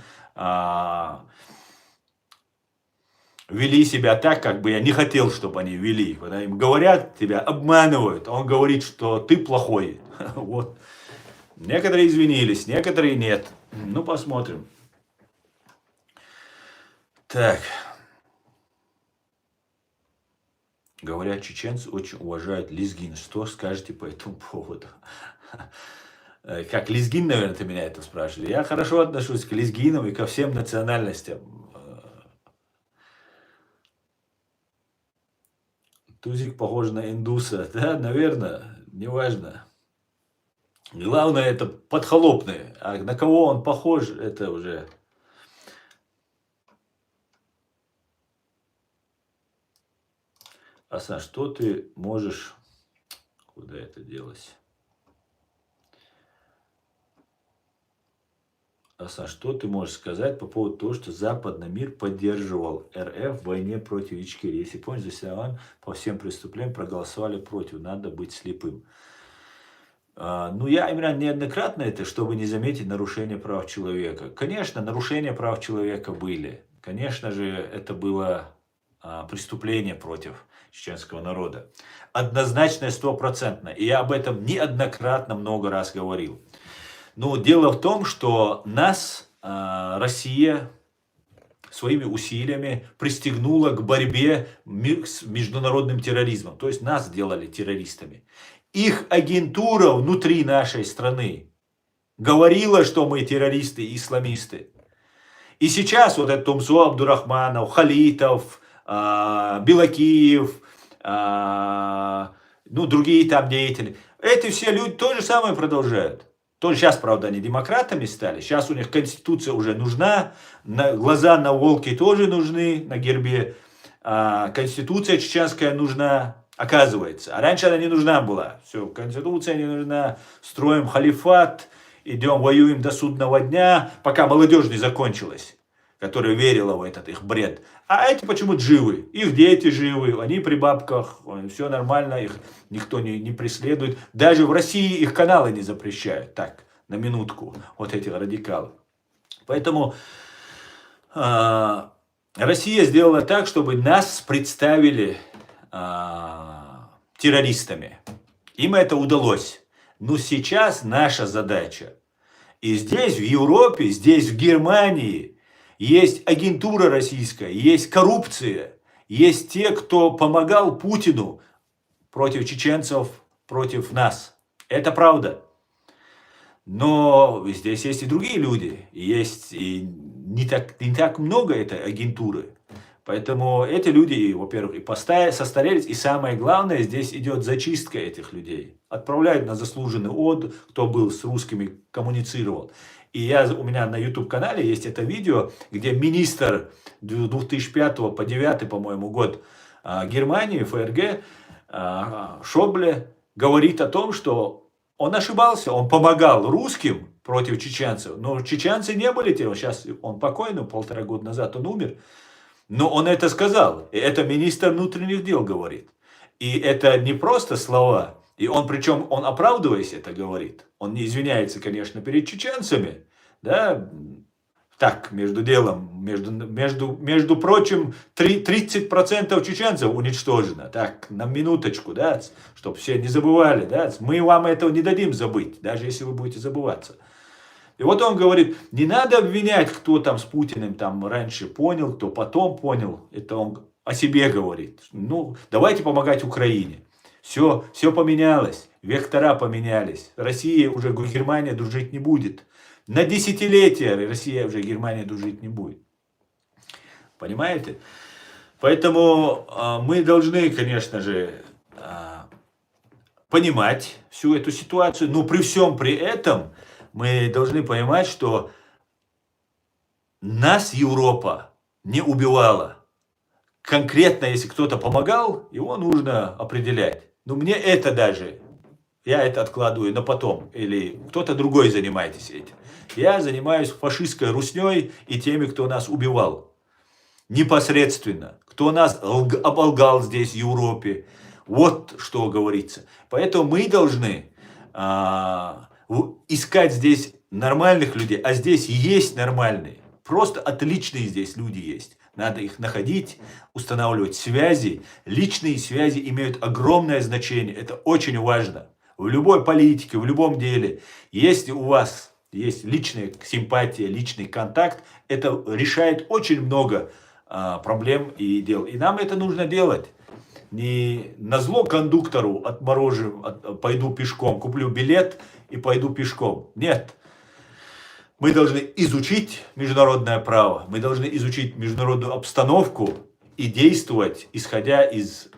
вели себя так, как бы я не хотел, чтобы они вели. Когда им говорят, тебя обманывают. Он говорит, что ты плохой. Вот. Некоторые извинились, некоторые нет. Ну, посмотрим. Так. Говорят, чеченцы очень уважают лезгин. Что скажете по этому поводу? Как лезгин, наверное, ты меня это спрашивали. Я хорошо отношусь к лезгинам и ко всем национальностям. Тузик похож на индуса. Да, наверное, неважно. Главное, это подхолопные. А на кого он похож, это уже... Асан, что ты можешь... Куда это делось? Асан, что ты можешь сказать по поводу того, что западный мир поддерживал РФ в войне против Ичкерии? Если помните, Засилан по всем преступлениям проголосовали против. Надо быть слепым. Ну, я именно неоднократно это, чтобы не заметить нарушения прав человека. Конечно, нарушения прав человека были. Конечно же, это было преступление против чеченского народа. Однозначно, 100%. И я об этом неоднократно много раз говорил. Но дело в том, что нас Россия своими усилиями пристегнула к борьбе с международным терроризмом. То есть нас сделали террористами. Их агентура внутри нашей страны говорила, что мы террористы и исламисты. И сейчас вот этот Тумсо Абдурахманов, Халитов, Белакиев, ну другие там деятели. Эти все люди то же самое продолжают. Тоже сейчас, правда, они демократами стали. Сейчас у них конституция уже нужна. Глаза на волке тоже нужны на гербе. Конституция чеченская нужна, оказывается. А раньше она не нужна была. Все, конституция не нужна. Строим халифат. Идем, воюем до судного дня, пока молодежь не закончилась. которая верила в этот их бред. А эти почему-то живы. Их дети живы, они при бабках, все нормально, их никто не преследует. Даже в России их каналы не запрещают. Так, на минутку, вот эти радикалы. Поэтому Россия сделала так, чтобы нас представили террористами. Им это удалось. Но сейчас наша задача. И здесь, в Европе, здесь, в Германии, есть агентура российская, есть коррупция, есть те, кто помогал Путину против чеченцев, против нас. Это правда. Но здесь есть и другие люди, есть и не так много этой агентуры. Поэтому эти люди, во-первых, и состарелись, и самое главное, здесь идет зачистка этих людей. Отправляют на заслуженный отдых, кто был с русскими, коммуницировал. И у меня на YouTube-канале есть это видео, где министр 2005 по 2009, по-моему, год Германии, ФРГ, Шобле, говорит о том, что он ошибался, он помогал русским против чеченцев, но чеченцы не были тем, сейчас он покойный, 1,5 года назад он умер, но он это сказал, и это министр внутренних дел говорит. И это не просто слова, и он, причем он оправдываясь это говорит, он не извиняется, конечно, перед чеченцами, да, так, между делом, между прочим, 30% чеченцев уничтожено. Так, на минуточку, да, чтобы все не забывали, да, мы вам этого не дадим забыть, даже если вы будете забываться. И вот он говорит, не надо обвинять, кто там с Путиным там раньше понял, кто потом понял. Это он о себе говорит. Ну, давайте помогать Украине. Все поменялось, вектора поменялись. Россия уже, Германия дружить не будет. На десятилетия Россия уже, Германия дружить не будет. Понимаете? Поэтому мы должны, конечно же, понимать всю эту ситуацию. Но при всем при этом мы должны понимать, что нас Европа не убивала. Конкретно, если кто-то помогал, его нужно определять. Но мне это даже, я это откладываю на потом. Или кто-то другой занимается этим. Я занимаюсь фашистской русней и теми, кто нас убивал. Непосредственно. Кто нас оболгал здесь, в Европе. Вот что говорится. Поэтому мы должны искать здесь нормальных людей. А здесь есть нормальные. Просто отличные здесь люди есть. Надо их находить, устанавливать связи. Личные связи имеют огромное значение. Это очень важно. В любой политике, в любом деле. Если у вас есть личная симпатия, личный контакт, это решает очень много проблем и дел. И нам это нужно делать. Не назло кондуктору отморожу, пойду пешком, куплю билет и пойду пешком. Нет. Мы должны изучить международное право, мы должны изучить международную обстановку и действовать, исходя из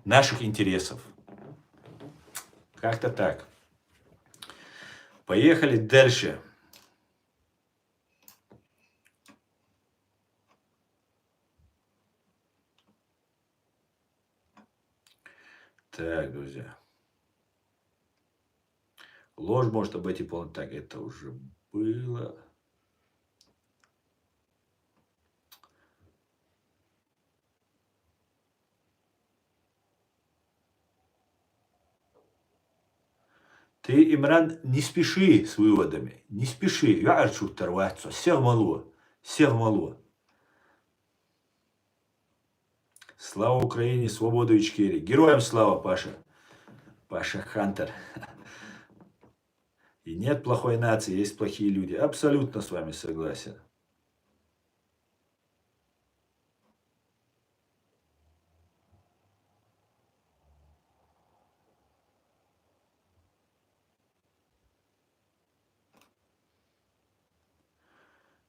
наших интересов. Как-то так. Поехали дальше. Так, друзья. Ложь может обойти полностью. Так, это уже было. Ты, Имран, не спеши с выводами. Не спеши. Я хочу оторваться. Все мало. Все мало. Слава Украине, свободу Ичкерии. Героям слава, Паша. Паша Хантер. И нет плохой нации, есть плохие люди. Абсолютно с вами согласен.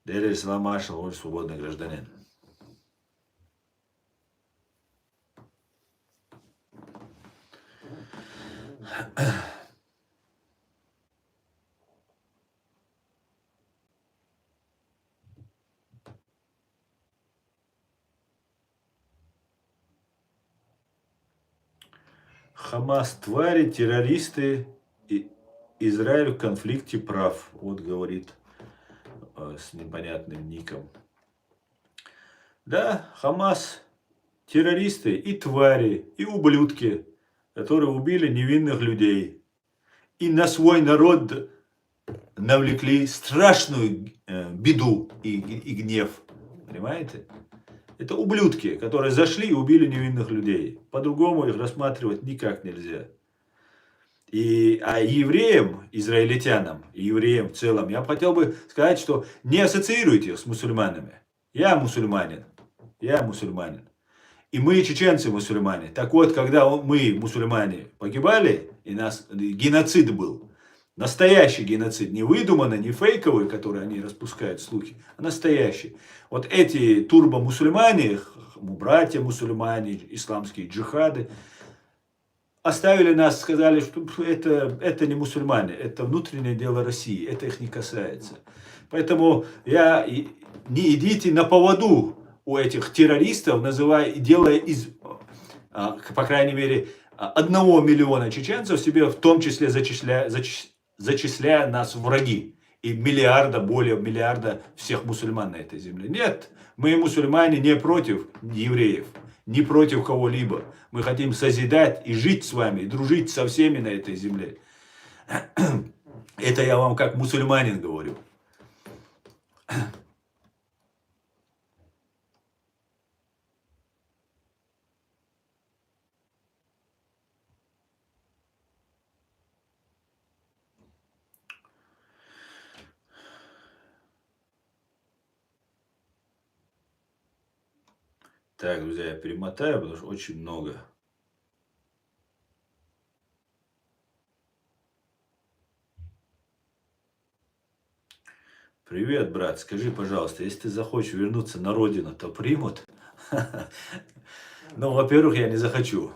Дерри Ислам Маршал, он свободный гражданин. Хамас твари, террористы, Израиль в конфликте прав. Вот говорит с непонятным ником. Да, Хамас – террористы и твари, и ублюдки, которые убили невинных людей. И на свой народ навлекли страшную беду и гнев. Понимаете? Это ублюдки, которые зашли и убили невинных людей. По-другому их рассматривать никак нельзя. А евреям, израильтянам, евреям в целом, я хотел бы сказать, что не ассоциируйте их с мусульманами. Я мусульманин. Я мусульманин. И мы, чеченцы, мусульмане. Так вот, когда мы, мусульмане, погибали, и нас геноцид был, настоящий геноцид, не выдуманный, не фейковый, который они распускают слухи, а настоящий. Вот эти турбо-мусульмане, братья-мусульмане, исламские джихады, оставили нас, сказали, что это не мусульмане, это внутреннее дело России, это их не касается. Поэтому не идите на поводу у этих террористов, делая по крайней мере, 1 миллиона чеченцев себе, в том числе зачисляя нас в враги. И более миллиарда всех мусульман на этой земле. Нет, мы мусульмане не против евреев, не против кого-либо. Мы хотим созидать и жить с вами, и дружить со всеми на этой земле. Это я вам как мусульманин говорю. Так, друзья, я перемотаю, потому что очень много. Привет, брат. Скажи, пожалуйста, если ты захочешь вернуться на родину, то примут? Ну, во-первых, я не захочу,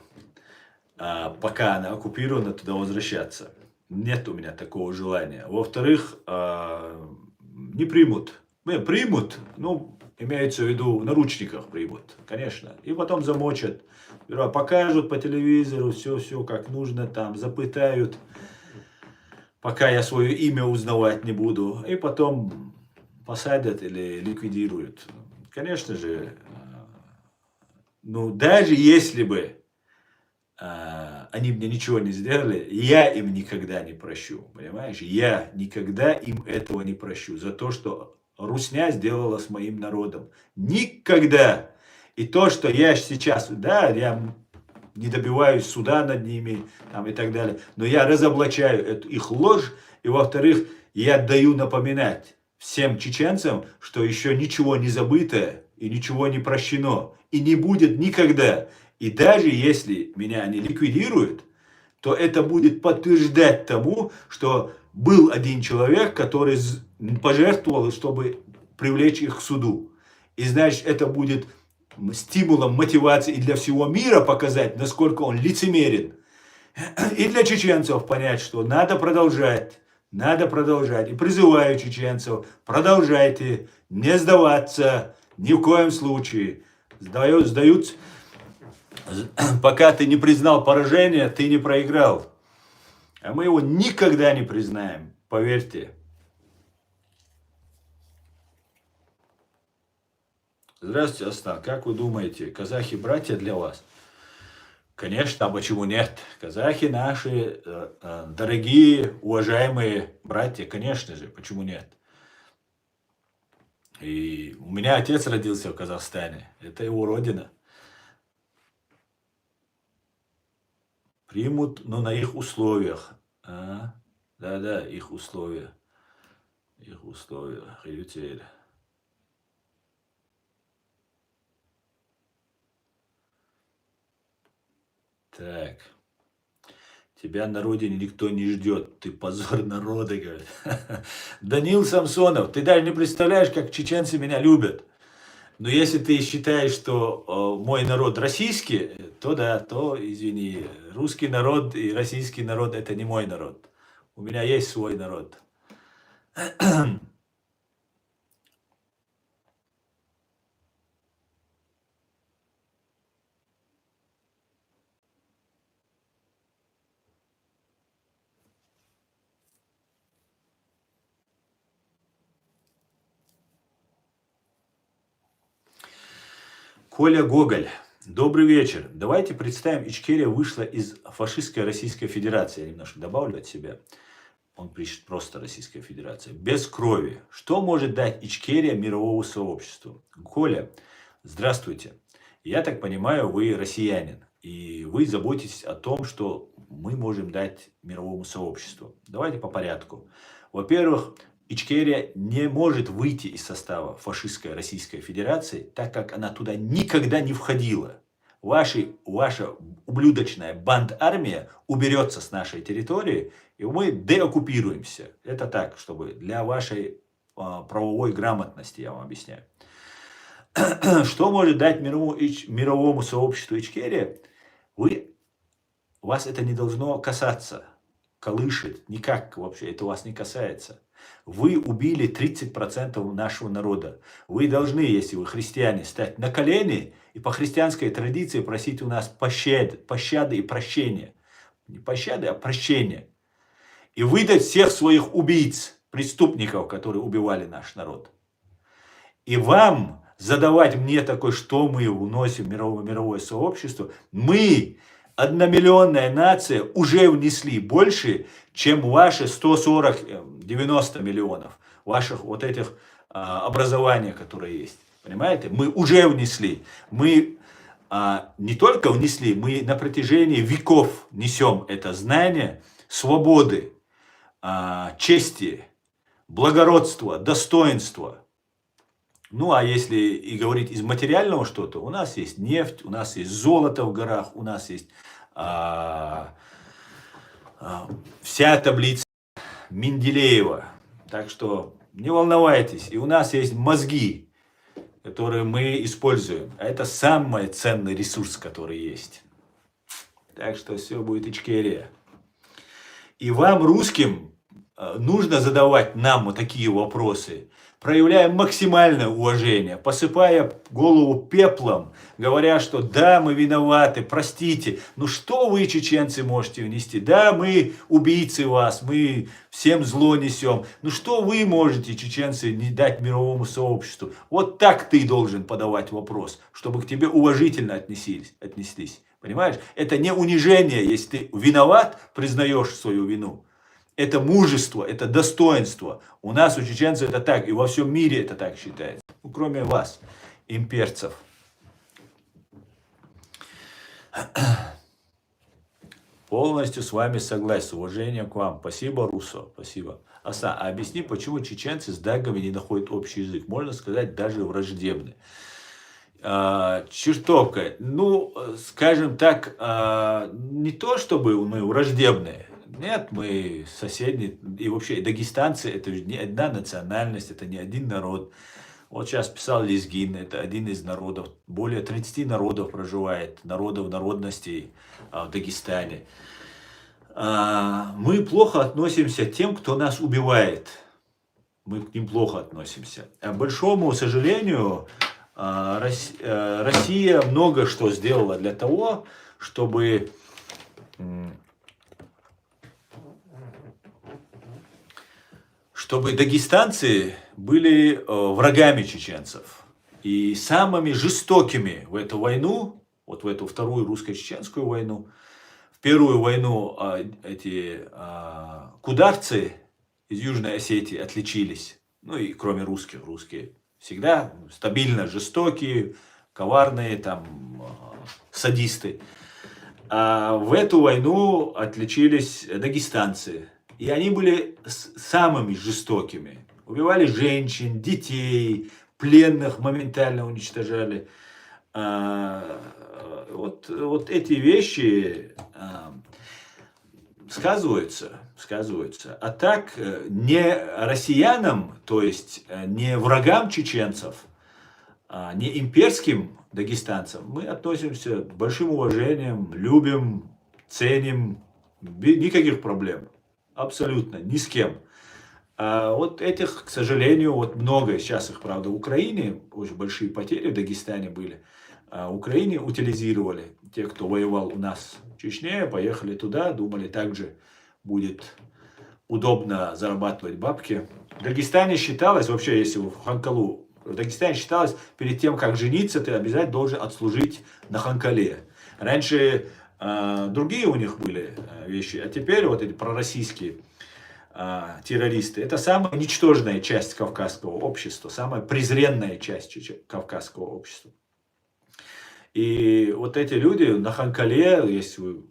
пока она оккупирована, туда возвращаться. Нет у меня такого желания. Во-вторых, не примут. Примут, ну, имеется в виду, в наручниках примут, конечно. И потом замочат. Покажут по телевизору все, как нужно, там, запытают, пока я свое имя узнавать не буду. И потом посадят или ликвидируют. Конечно же, ну, даже если бы они мне ничего не сделали, я им никогда не прощу. Понимаешь? Я никогда им этого не прощу. За то, что русня сделала с моим народом. Никогда. И то, что я сейчас, да, я не добиваюсь суда над ними там, и так далее, но я разоблачаю эту их ложь. И во-вторых, я даю напоминать всем чеченцам, что еще ничего не забыто и ничего не прощено. И не будет никогда. И даже если меня не ликвидируют, то это будет подтверждать тому, что был один человек, который пожертвовал, чтобы привлечь их к суду. И значит, это будет стимулом, мотивацией и для всего мира показать, насколько он лицемерен. И для чеченцев понять, что надо продолжать. Надо продолжать. И призываю чеченцев, продолжайте, не сдаваться, ни в коем случае. Пока ты не признал поражение, ты не проиграл. А мы его никогда не признаем, поверьте. Здравствуйте, Астан. Как вы думаете, казахи братья для вас? Конечно, а почему нет? Казахи наши дорогие, уважаемые братья, конечно же, почему нет? И у меня отец родился в Казахстане, это его родина. Примут, но на их условиях. Да, их условия. Их условия. Хилютель. Так. Тебя на родине никто не ждет. Ты позор народа, говорит. Даниил Самсонов, ты даже не представляешь, как чеченцы меня любят. Но если ты считаешь, что мой народ российский, то да, то извини. Русский народ и российский народ это не мой народ. У меня есть свой народ. Коля Гоголь. Добрый вечер. Давайте представим, Ичкерия вышла из фашистской Российской Федерации. Я немножко добавлю от себя. Он пишет просто Российская Федерация. Без крови. Что может дать Ичкерия мировому сообществу? Коля, здравствуйте. Я так понимаю, вы россиянин. И вы заботитесь о том, что мы можем дать мировому сообществу. Давайте по порядку. Во-первых, Ичкерия не может выйти из состава фашистской Российской Федерации, так как она туда никогда не входила. Ваша ублюдочная банд-армия уберется с нашей территории, и мы деоккупируемся. Это так, чтобы для вашей правовой грамотности, я вам объясняю. Что может дать мировому сообществу Ичкерия? Вас это не должно касаться, колышет, никак вообще, это вас не касается. Вы убили 30% нашего народа. Вы должны, если вы христиане, стать на колени и по христианской традиции просить у нас пощады и прощения. Не пощады, а прощения. И выдать всех своих убийц, преступников, которые убивали наш народ. И вам задавать мне такое, что мы вносим в мировое сообщество, мы, одномиллионная нация, уже внесли больше, чем ваши 140-90 миллионов ваших вот этих образований, которые есть. Понимаете? Мы уже внесли. Мы не только внесли, мы на протяжении веков несем это знание свободы, чести, благородства, достоинства. Ну, а если и говорить из материального что-то, у нас есть нефть, у нас есть золото в горах, у нас есть вся таблица Менделеева. Так что не волнуйтесь, и у нас есть мозги, которые мы используем. А это самый ценный ресурс, который есть. Так что все будет Ичкерия. И вам, русским, нужно задавать нам вот такие вопросы, проявляя максимальное уважение, посыпая голову пеплом, говоря, что да, мы виноваты, простите, ну что вы, чеченцы, можете внести? Да, мы убийцы вас, мы всем зло несем. Ну что вы можете, чеченцы, не дать мировому сообществу? Вот так ты должен подавать вопрос, чтобы к тебе уважительно отнеслись. Понимаешь? Это не унижение, если ты виноват, признаешь свою вину. Это мужество, это достоинство. У нас, у чеченцев, это так. И во всем мире это так считается. Ну, кроме вас, имперцев. Полностью с вами согласен. С уважением к вам. Спасибо, Руссо. Спасибо. Аса, а объясни, почему чеченцы с дагами не находят общий язык? Можно сказать, даже враждебный. Чертовка. Ну, скажем так, не то, чтобы мы враждебные. Нет, мы соседние, и вообще дагестанцы, это же не одна национальность, это не один народ. Вот сейчас писал Лезгин, это один из народов, более 30 народов проживает, народностей в Дагестане. Мы плохо относимся к тем, кто нас убивает. Мы к ним плохо относимся. К большому сожалению, Россия много что сделала для того, чтобы дагестанцы были врагами чеченцев. И самыми жестокими в эту войну, вот в эту вторую русско-чеченскую войну, в первую войну эти кударцы из Южной Осетии отличились. Ну и кроме русских, русские всегда стабильно жестокие, коварные, там, садисты. А в эту войну отличились дагестанцы. И они были самыми жестокими. Убивали женщин, детей, пленных моментально уничтожали. Вот эти вещи сказываются. А так, не россиянам, то есть не врагам чеченцев, не имперским дагестанцам, мы относимся с большим уважением, любим, ценим, никаких проблем. Абсолютно, ни с кем. А вот этих, к сожалению, вот много, сейчас их, правда, в Украине, очень большие потери в Дагестане были, в Украине утилизировали. Те, кто воевал у нас в Чечне, поехали туда, думали, также будет удобно зарабатывать бабки. В Дагестане считалось, вообще, если вы в Ханкалу В Дагестане считалось, перед тем, как жениться, ты обязательно должен отслужить на Ханкале. Раньше другие у них были вещи, а теперь вот эти пророссийские террористы. Это самая ничтожная часть кавказского общества, самая презренная часть кавказского общества. И вот эти люди на Ханкале, если вы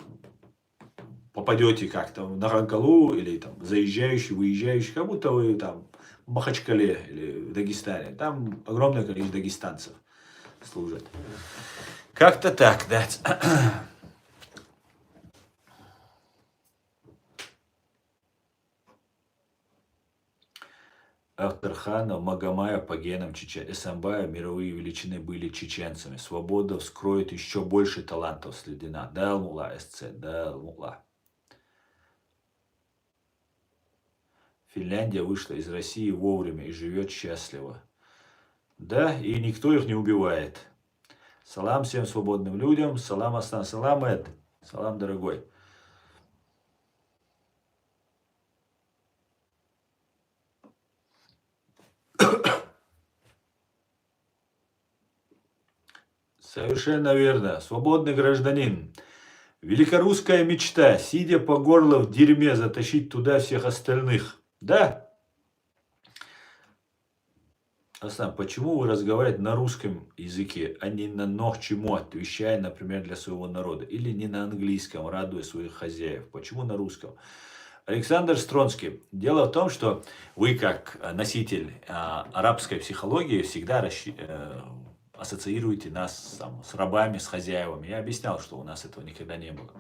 попадете как-то на Ханкалу или там заезжающий, выезжающий, как будто вы там в Махачкале или в Дагестане, там огромное количество дагестанцев служат. Как-то так, да. Ахтарханов, Магомаев по генам Эсамбаев мировые величины были чеченцами. Свобода вскроет еще больше талантов Следина. Да, Алмула, СЦ, да, Алмула. Финляндия вышла из России вовремя и живет счастливо. Да, и никто их не убивает. Салам всем свободным людям. Салам, Астан. Салам, Эд. Салам, дорогой. Совершенно верно. Свободный гражданин. Великорусская мечта, сидя по горло в дерьме, затащить туда всех остальных. Да? Аслан, почему вы разговариваете на русском языке, а не на нохчему, отвечая, например, для своего народа? Или не на английском, радуя своих хозяев? Почему на русском? Александр Стронский. Дело в том, что вы, как носитель арабской психологии, всегда ассоциируете нас с рабами, с хозяевами. Я объяснял, что у нас этого никогда не было.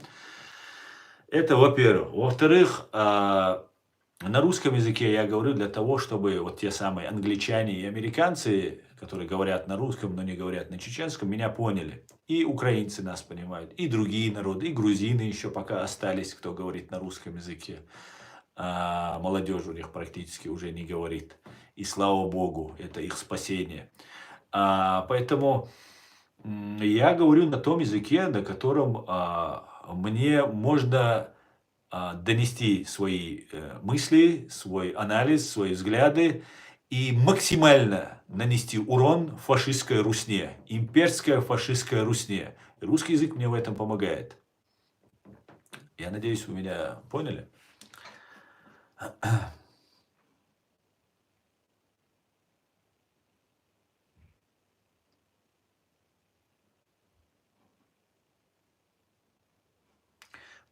Это во-первых. Во-вторых, на русском языке я говорю для того, чтобы вот те самые англичане и американцы, которые говорят на русском, но не говорят на чеченском, меня поняли. И украинцы нас понимают, и другие народы, и грузины еще пока остались, кто говорит на русском языке. Молодежь у них практически уже не говорит. И слава богу, это их спасение. Поэтому я говорю на том языке, на котором мне можно донести свои мысли, свой анализ, свои взгляды и максимально нанести урон фашистской русне, имперской фашистской русне. И русский язык мне в этом помогает. Я надеюсь, вы меня поняли?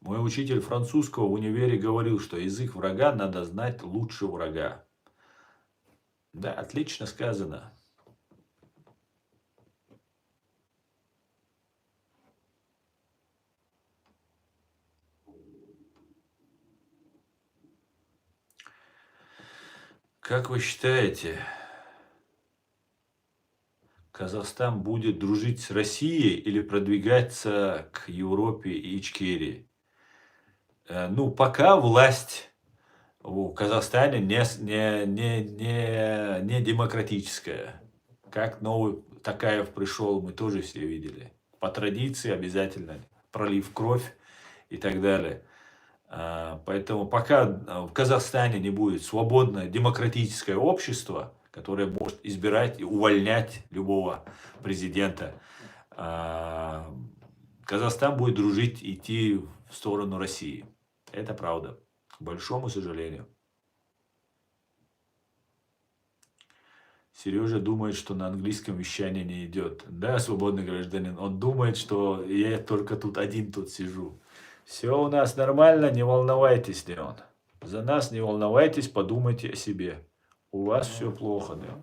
Мой учитель французского в универе говорил, что язык врага надо знать лучше врага. Да, отлично сказано. Как вы считаете, Казахстан будет дружить с Россией или продвигаться к Европе и Ичкерии? Ну, пока власть в Казахстане не демократическая. Как новый Такаев пришел, мы тоже все видели. По традиции обязательно пролив кровь и так далее. Поэтому пока в Казахстане не будет свободное демократическое общество, которое может избирать и увольнять любого президента, Казахстан будет дружить, идти в сторону России. Это правда, к большому сожалению. Сережа думает, что на английском вещание не идет. Да, свободный гражданин. Он думает, что я только тут один тут сижу. Все у нас нормально, не волновайтесь, Леон. За нас не волновайтесь, подумайте о себе. У вас все плохо, Леон.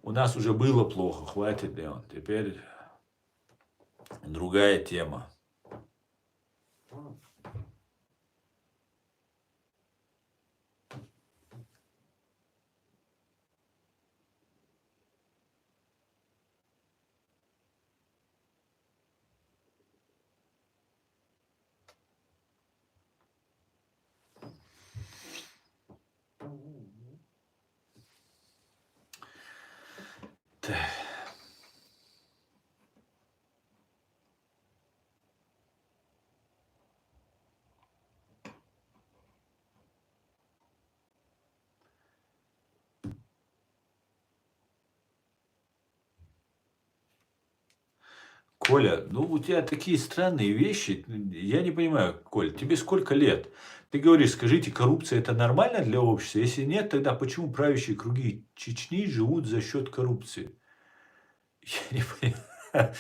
У нас уже было плохо, хватит, Леон. Теперь другая тема. Коля, ну у тебя такие странные вещи. Я не понимаю, Коль, тебе сколько лет? Ты говоришь, скажите, коррупция это нормально для общества? Если нет, тогда почему правящие круги Чечни живут за счет коррупции? Я не понимаю.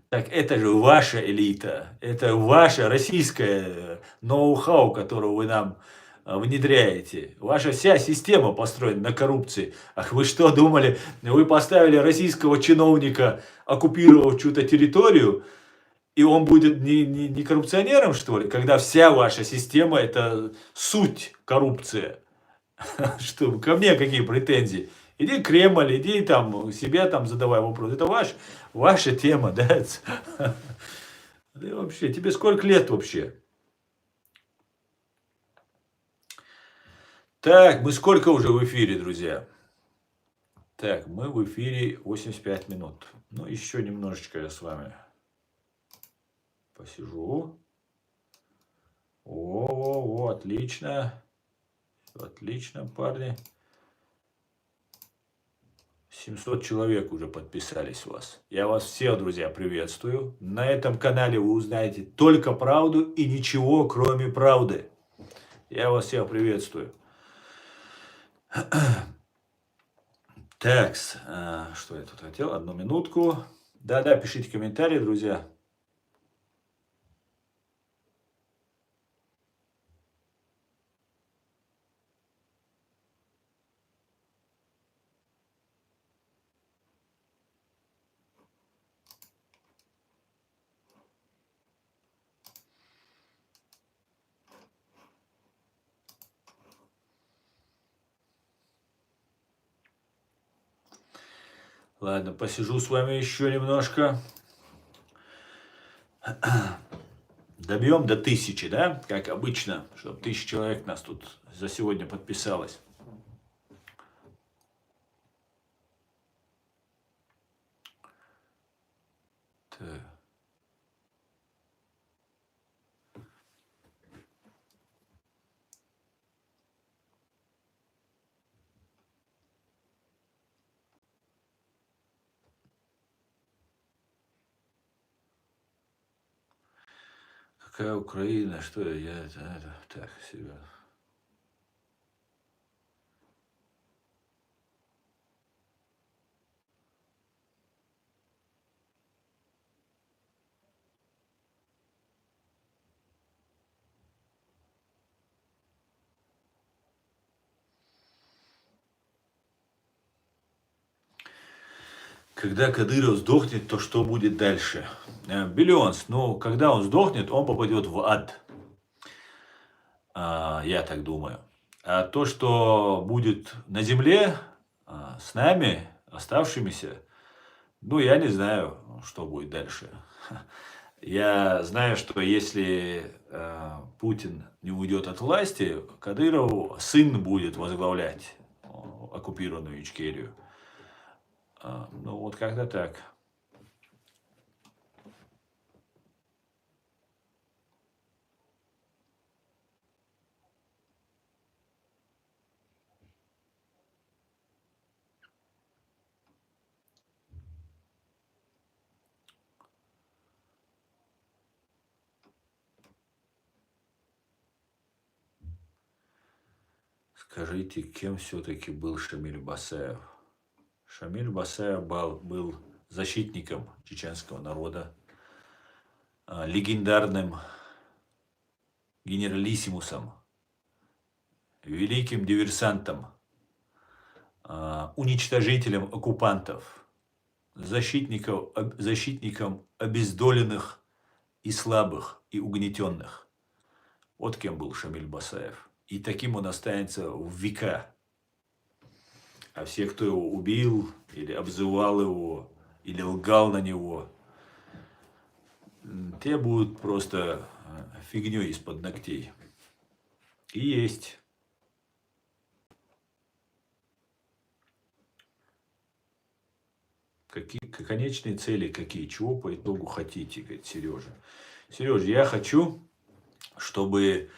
Так это же ваша элита, это ваша российская ноу-хау, которую вы нам внедряете. Ваша вся система построена на коррупции. Ах, вы что думали, вы поставили российского чиновника, оккупировав чью-то территорию, и он будет не коррупционером, что ли? Когда вся ваша система это суть коррупция. Что, ко мне какие претензии? Иди Кремль, иди там, себя там задавай вопрос. Это ваша тема, да? Ты вообще, тебе сколько лет вообще? Так, мы сколько уже в эфире, друзья? Так, мы в эфире 85 минут. Ну, еще немножечко я с вами посижу. О, отлично. Отлично, парни. 700 человек уже подписались у вас. Я вас всех, друзья, приветствую. На этом канале вы узнаете только правду и ничего, кроме правды. Я вас всех приветствую. Так, что я тут хотел? Одну минутку. Да, пишите комментарии, друзья. Ладно, посижу с вами еще немножко. Добьем до 1000, да? Как обычно, чтобы 1000 человек нас тут за сегодня подписалось. Так. Какая Украина? Что я так, серьезно. Когда Кадыров сдохнет, то что будет дальше? Биллионс, ну, когда он сдохнет, он попадет в ад. Я так думаю. А то, что будет на земле с нами, оставшимися, ну, я не знаю, что будет дальше. Я знаю, что если Путин не уйдет от власти, Кадырову сын будет возглавлять оккупированную Ичкерию. Ну, вот как-то так. Скажите, кем все-таки был Шамиль Басаев? Шамиль Басаев был защитником чеченского народа, легендарным генералиссимусом, великим диверсантом, уничтожителем оккупантов, защитником обездоленных и слабых, и угнетенных. Вот кем был Шамиль Басаев. И таким он останется в века. А все, кто его убил, или обзывал его, или лгал на него, те будут просто фигней из-под ногтей. И есть. Конечные цели какие? Чего по итогу хотите, говорит Сережа. Сережа, я хочу, чтобы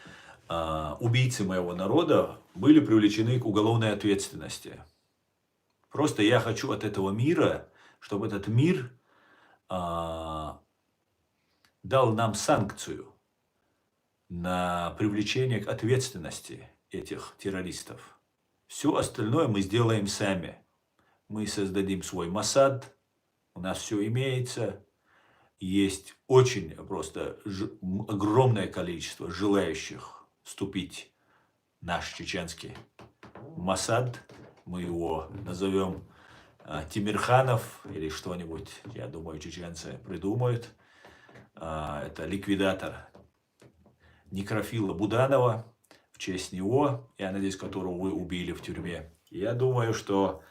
убийцы моего народа были привлечены к уголовной ответственности. Просто я хочу от этого мира, чтобы этот мир дал нам санкцию на привлечение к ответственности этих террористов. Все остальное мы сделаем сами. Мы создадим свой Моссад, у нас все имеется. Есть очень просто огромное количество желающих вступить в наш чеченский Моссад. Мы его назовем Тимирханов или что-нибудь, я думаю, чеченцы придумают. Это ликвидатор некрофила Буданова, в честь него, я надеюсь, которого вы убили в тюрьме. Я думаю, что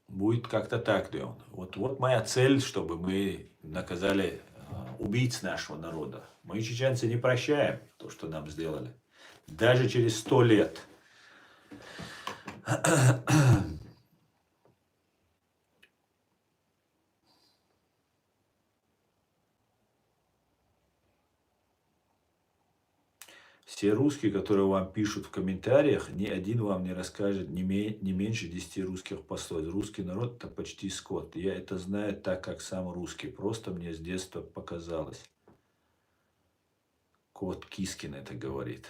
будет как-то так, Леон. Вот моя цель, чтобы мы наказали убийц нашего народа. Мы, чеченцы, не прощаем то, что нам сделали. Даже через 100 лет. Все русские, которые вам пишут в комментариях, ни один вам не расскажет не меньше 10 русских пословиц. Русский народ – это почти скот. Я это знаю так, как сам русский. Просто мне с детства показалось. Кот Кискин это говорит.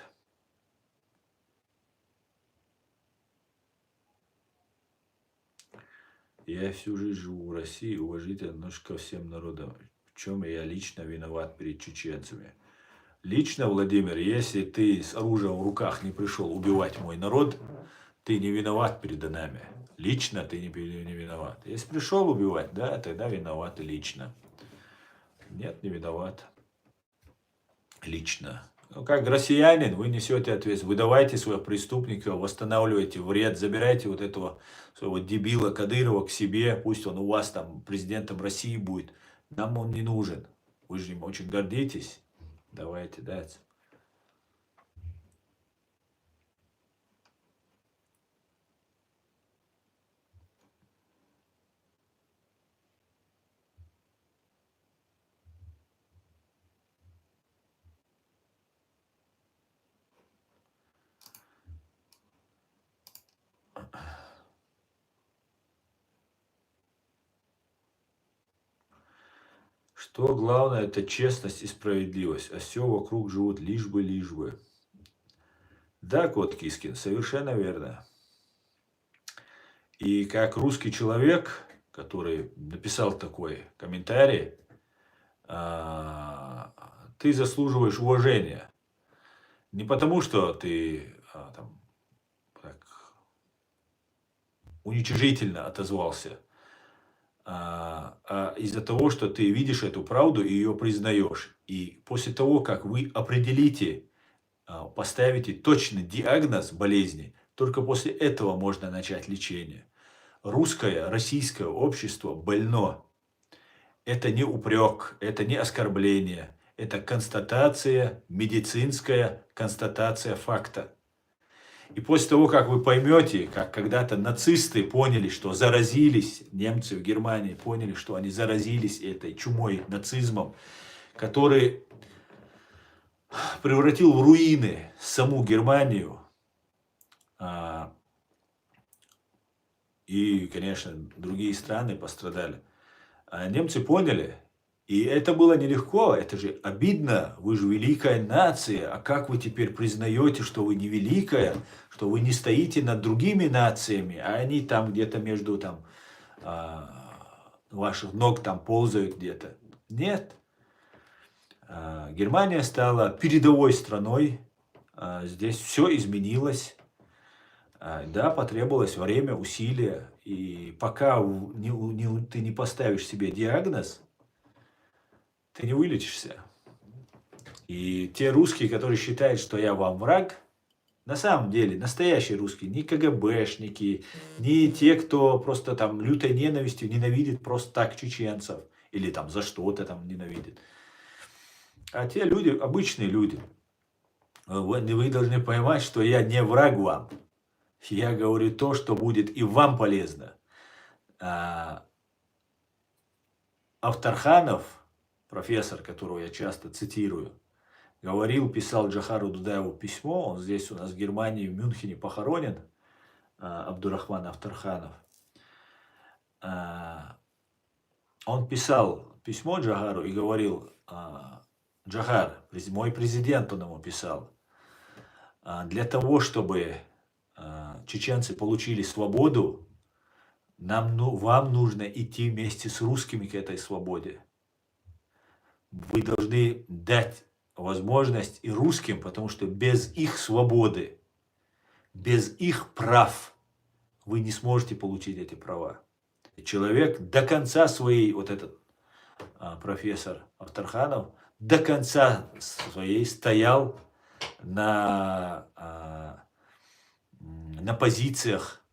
Я всю жизнь живу в России, уважительно отношусь ко всем народам. В чем я лично виноват перед чеченцами? Лично, Владимир, если ты с оружием в руках не пришел убивать мой народ, ты не виноват перед нами. Лично ты не виноват. Если пришел убивать, да, тогда виноват лично. Нет, не виноват. Лично. Ну, как россиянин, вы несете ответственность. Выдавайте своих преступников, восстанавливайте вред, забирайте вот этого своего дебила Кадырова к себе. Пусть он у вас там президентом России будет. Нам он не нужен. Вы же им очень гордитесь. Давайте дать. Что главное, это честность и справедливость, а все вокруг живут лишь бы, лишь бы. Да, кот Кискин, совершенно верно. И как русский человек, который написал такой комментарий, ты заслуживаешь уважения. Не потому, что ты там, так, уничижительно отозвался, а из-за того, что ты видишь эту правду и ее признаешь. И после того, как вы определите, поставите точный диагноз болезни, только после этого можно начать лечение. Российское общество больно. Это не упрек, это не оскорбление, это констатация, медицинская констатация факта. И после того, как вы поймете, как когда-то нацисты поняли, что заразились, немцы в Германии поняли, что они заразились этой чумой, нацизмом, который превратил в руины саму Германию, и, конечно, другие страны пострадали. Немцы поняли, и это было нелегко, это же обидно, вы же великая нация, а как вы теперь признаете, что вы не великая, что вы не стоите над другими нациями, а они там где-то между там, ваших ног там ползают где-то? Нет. Германия стала передовой страной, здесь все изменилось. Да, потребовалось время, усилия, и пока ты не поставишь себе диагноз, ты не вылечишься. И те русские, которые считают, что я вам враг, на самом деле настоящие русские, не КГБшники, не те, кто просто там лютой ненавистью ненавидит просто так чеченцев, или там за что-то там ненавидит. А те люди, обычные люди, вы должны понимать, что я не враг вам. Я говорю то, что будет и вам полезно. Авторханов, профессор, которого я часто цитирую, писал Джохару Дудаеву письмо, он здесь у нас в Германии, в Мюнхене похоронен, Абдурахман Авторханов. Он писал письмо Джагару и говорил, Джагар, мой президент, он ему писал, для того, чтобы чеченцы получили свободу, вам нужно идти вместе с русскими к этой свободе. Вы должны дать возможность и русским, потому что без их свободы, без их прав вы не сможете получить эти права. Человек до конца своей, вот этот профессор Авторханов, до конца своей стоял на позициях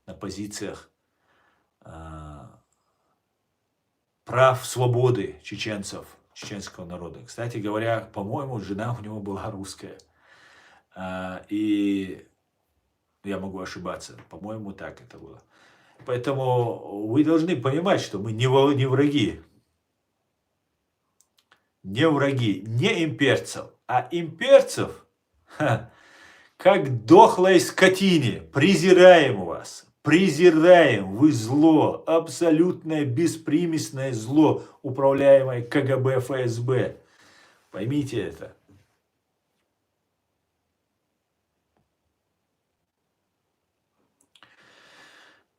прав, свободы чеченцев, чеченского народа. Кстати говоря, по-моему, жена у него была русская. И я могу ошибаться, по-моему, так это было. Поэтому вы должны понимать, что мы не враги. Не враги, не имперцев, а имперцев, как дохлой скотине, презираем вас. Презираем, вы зло, абсолютное беспримесное зло, управляемое КГБ, ФСБ. Поймите это.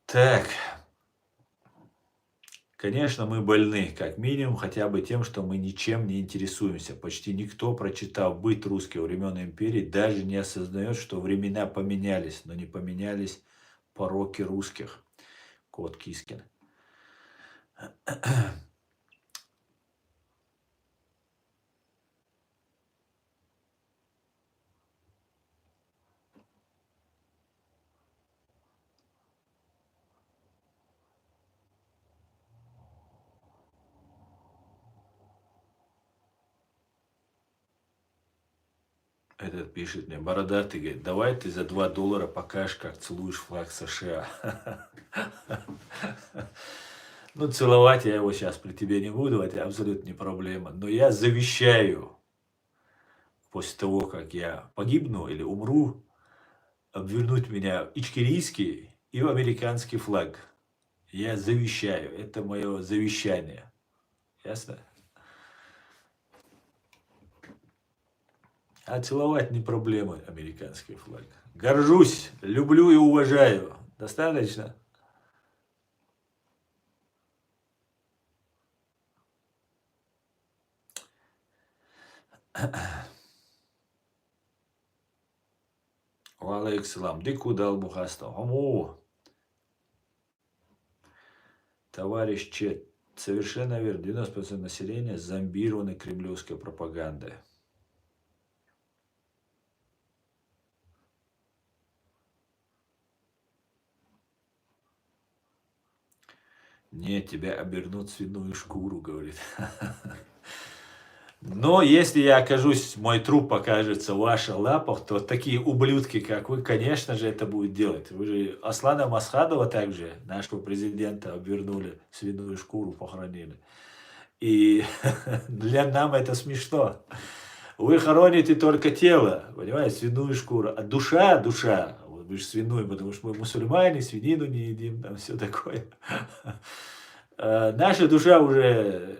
Так. Конечно, мы больны, как минимум, хотя бы тем, что мы ничем не интересуемся. Почти никто, прочитав «Быт русских времен империи», даже не осознает, что времена поменялись, но не поменялись пороки русских. Кот Кискин. Этот пишет мне, бородатый, говорит, давай ты за $2 покажешь, как целуешь флаг США. Ну, целовать я его сейчас при тебе не буду, это абсолютно не проблема. Но я завещаю, после того, как я погибну или умру, обвернуть меня в ичкерийский и в американский флаг. Я завещаю, это мое завещание. Ясно? А целовать не проблема, американский флаг. Горжусь, люблю и уважаю. Достаточно? Валейксалам. Дику дал бухаста. Ому. Товарищ Чет. Совершенно верно. 90% населения зомбированы кремлевской пропагандой. Нет, тебя обернут в свиную шкуру, говорит. Но если я окажусь, мой труп покажется в ваших лапах, то такие ублюдки, как вы, конечно же, это будут делать. Вы же Аслана Масхадова также, нашего президента, обвернули в свиную шкуру, похоронили. И для нам это смешно. Вы хороните только тело, понимаете, свиную шкуру. А душа, вот вы же свиную, потому что мы мусульмане, свинину не едим, там все такое. Наша душа уже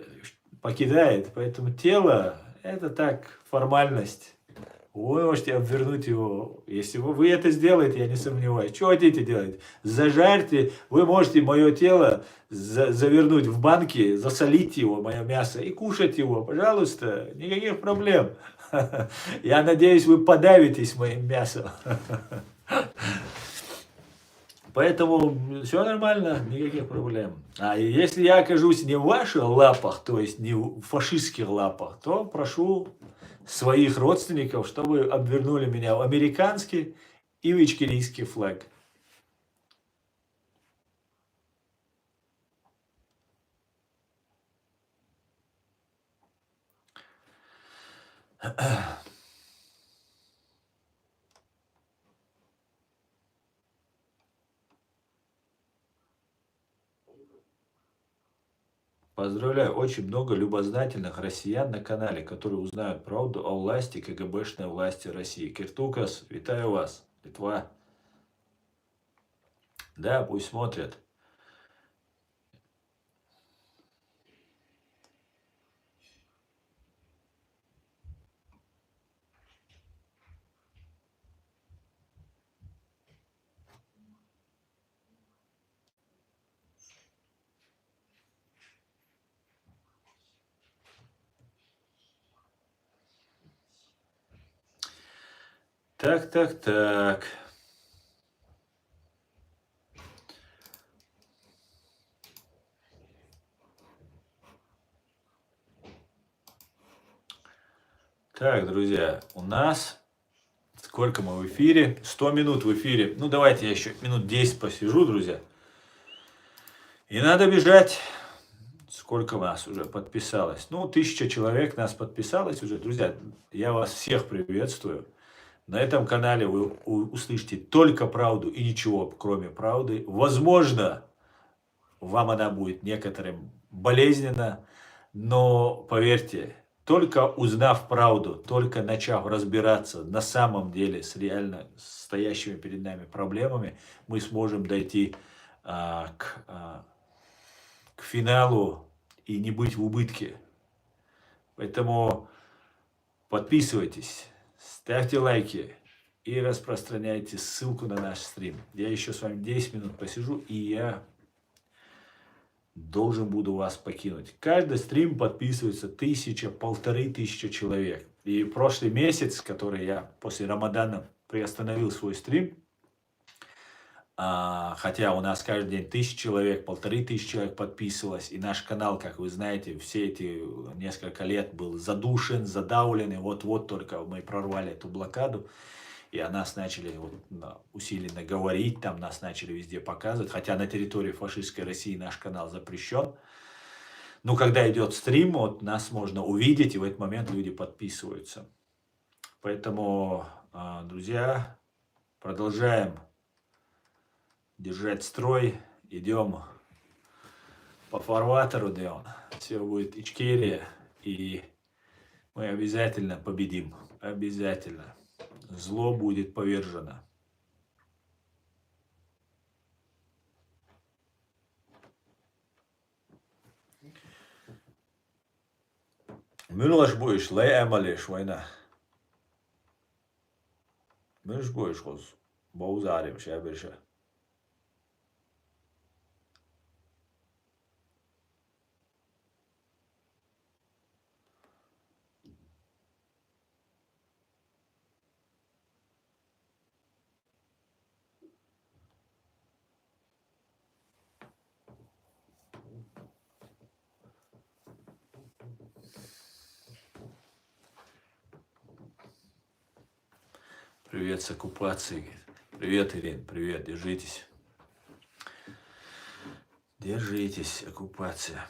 покидает, поэтому тело это так, формальность. Вы можете обвернуть его, если вы это сделаете, я не сомневаюсь. Что хотите делать? Зажарьте, вы можете мое тело завернуть в банки, засолить его, мое мясо, и кушать его, пожалуйста, никаких проблем. Я надеюсь, вы подавитесь моим мясом. Поэтому все нормально, никаких проблем. А если я окажусь не в ваших лапах, то есть не в фашистских лапах, то прошу своих родственников, чтобы обвернули меня в американский и в ичкерийский флаг. Поздравляю, очень много любознательных россиян на канале, которые узнают правду о власти КГБшной власти России. Киртукас, витаю вас, Литва. Да, пусть смотрят. Так. Так, друзья, у нас сколько мы в эфире? 100 минут в эфире. Ну, давайте я еще минут 10 посижу, друзья. И надо бежать. Сколько нас уже подписалось? Ну, 1000 человек нас подписалось уже. Друзья, я вас всех приветствую. На этом канале вы услышите только правду и ничего, кроме правды. Возможно, вам она будет некоторым болезненна, но поверьте, только узнав правду, только начав разбираться на самом деле с реально стоящими перед нами проблемами, мы сможем дойти к финалу и не быть в убытке. Поэтому подписывайтесь, ставьте лайки и распространяйте ссылку на наш стрим. Я еще с вами 10 минут посижу, и я должен буду вас покинуть. Каждый стрим подписывается 1000-1500 человек. И прошлый месяц, который я после Рамадана приостановил свой стрим, хотя у нас каждый день 1000 человек, 1500 человек подписывалось, и наш канал, как вы знаете, все эти несколько лет был задушен, задавлен, и вот-вот только мы прорвали эту блокаду, и о нас начали усиленно говорить, там нас начали везде показывать, хотя на территории фашистской России наш канал запрещен. Но когда идет стрим, вот нас можно увидеть, и в этот момент люди подписываются. Поэтому, друзья, продолжаем держать строй, идем по фарватеру, где он. Все будет Ичкерия, и мы обязательно победим. Обязательно. Зло будет повержено. Мюлаш будешь, лей эмалеш, война. Мюлаш будешь, хоз. Баузарим, шаберша. Привет с оккупацией. Привет, Ирин, привет, держитесь. Держитесь, оккупация.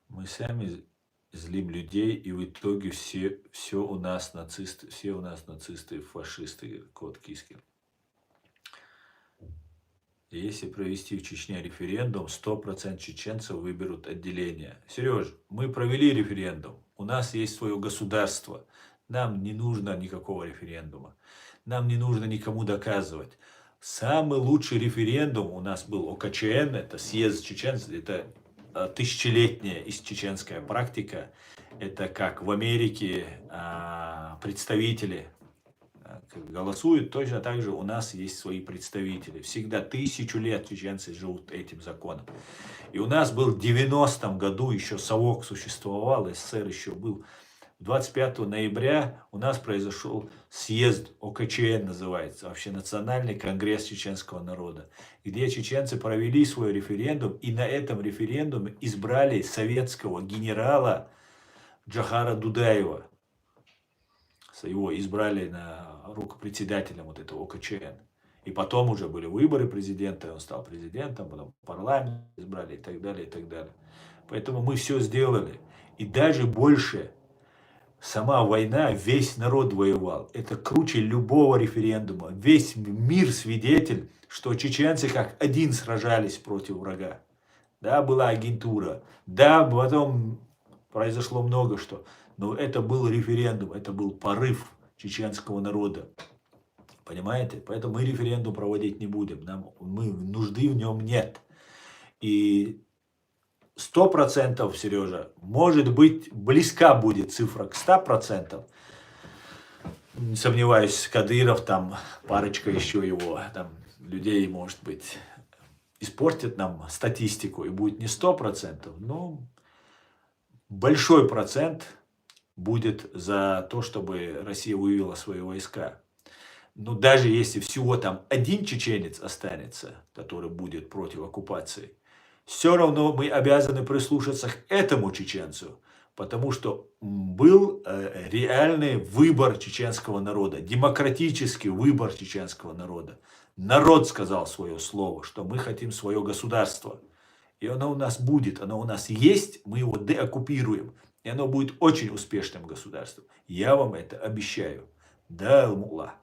Мы сами злим людей, и в итоге все у нас нацисты, и фашисты, кот Кискин. Если провести в Чечне референдум, 100% чеченцев выберут отделение. Сереж, мы провели референдум, у нас есть свое государство, нам не нужно никакого референдума, нам не нужно никому доказывать. Самый лучший референдум у нас был ОКЧН, это съезд чеченцев, это тысячелетняя чеченская практика. Это как в Америке представители голосуют, точно так же у нас есть свои представители. Всегда 1000 лет чеченцы живут этим законом. И у нас был в 90-м году, еще совок существовал, СССР еще был. 25 ноября у нас произошел съезд, ОКЧН называется, вообще Национальный конгресс чеченского народа, где чеченцы провели свой референдум, и на этом референдуме избрали советского генерала Джохара Дудаева. Его избрали на руку председателем вот этого ОКЧН. И потом уже были выборы президента, он стал президентом, потом парламент избрали и так далее, и так далее. Поэтому мы все сделали. И даже больше, сама война, весь народ воевал. Это круче любого референдума. Весь мир свидетель, что чеченцы как один сражались против врага. Да, была агентура. Да, потом произошло много что. Но это был референдум, это был порыв чеченского народа. Понимаете? Поэтому мы референдум проводить не будем. Нужды в нем нет. И 100%, Сережа, может быть, близка будет цифра к 100%. Не сомневаюсь, Кадыров, там парочка еще его, там людей, может быть, испортит нам статистику и будет не 100%, но большой процент будет за то, чтобы Россия вывела свои войска. Но даже если всего там один чеченец останется, который будет против оккупации, все равно мы обязаны прислушаться к этому чеченцу, потому что был реальный выбор чеченского народа, демократический выбор чеченского народа. Народ сказал свое слово, что мы хотим свое государство. И оно у нас будет, оно у нас есть, мы его деоккупируем. И оно будет очень успешным государством. Я вам это обещаю. Да, Алмулла.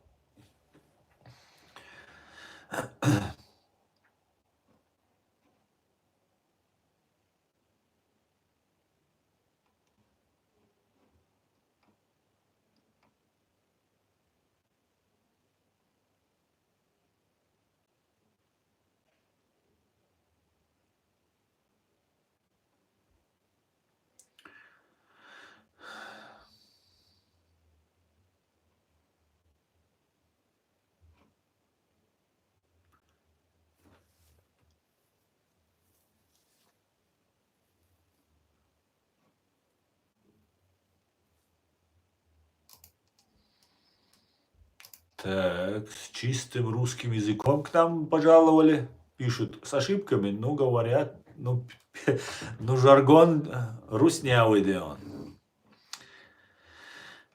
Так, с чистым русским языком к нам пожаловали. Пишут с ошибками, ну, говорят, ну, ну жаргон руснявый, да он.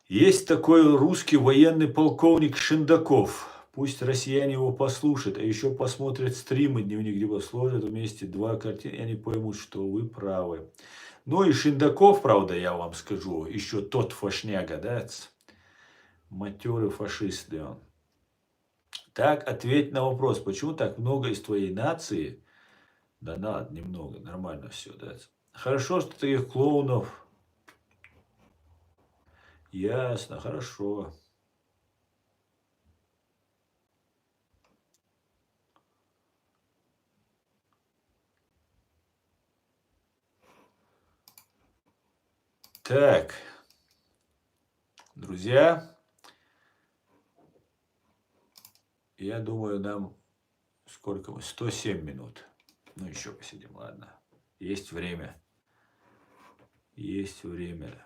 Есть такой русский военный полковник Шиндаков. Пусть россияне его послушают, а еще посмотрят стримы «Дневник Диба», сложат вместе два картины, и они поймут, что вы правы. Ну и Шиндаков, правда, я вам скажу, еще тот фашняга, да, матерый фашист, да он. Так, ответь на вопрос, почему так много из твоей нации? Да надо, немного, нормально все, да. Хорошо, что таких клоунов. Ясно, хорошо. Так, друзья, я думаю, нам сколько мы? 107 минут. Ну, еще посидим, ладно. Есть время. Есть время.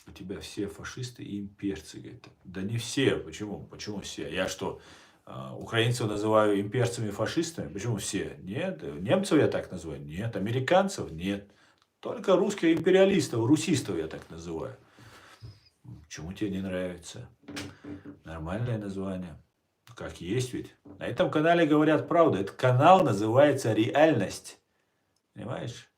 У тебя все фашисты и имперцы, говорит. Да не все. Почему? Почему все? Я что, украинцев называю имперцами и фашистами? Почему все? Нет. Немцев я так называю? Нет. Американцев? Нет. Только русских империалистов, русистов я так называю. Почему тебе не нравится? Нормальное название. Как есть ведь. На этом канале говорят правду. Этот канал называется «Реальность». Понимаешь?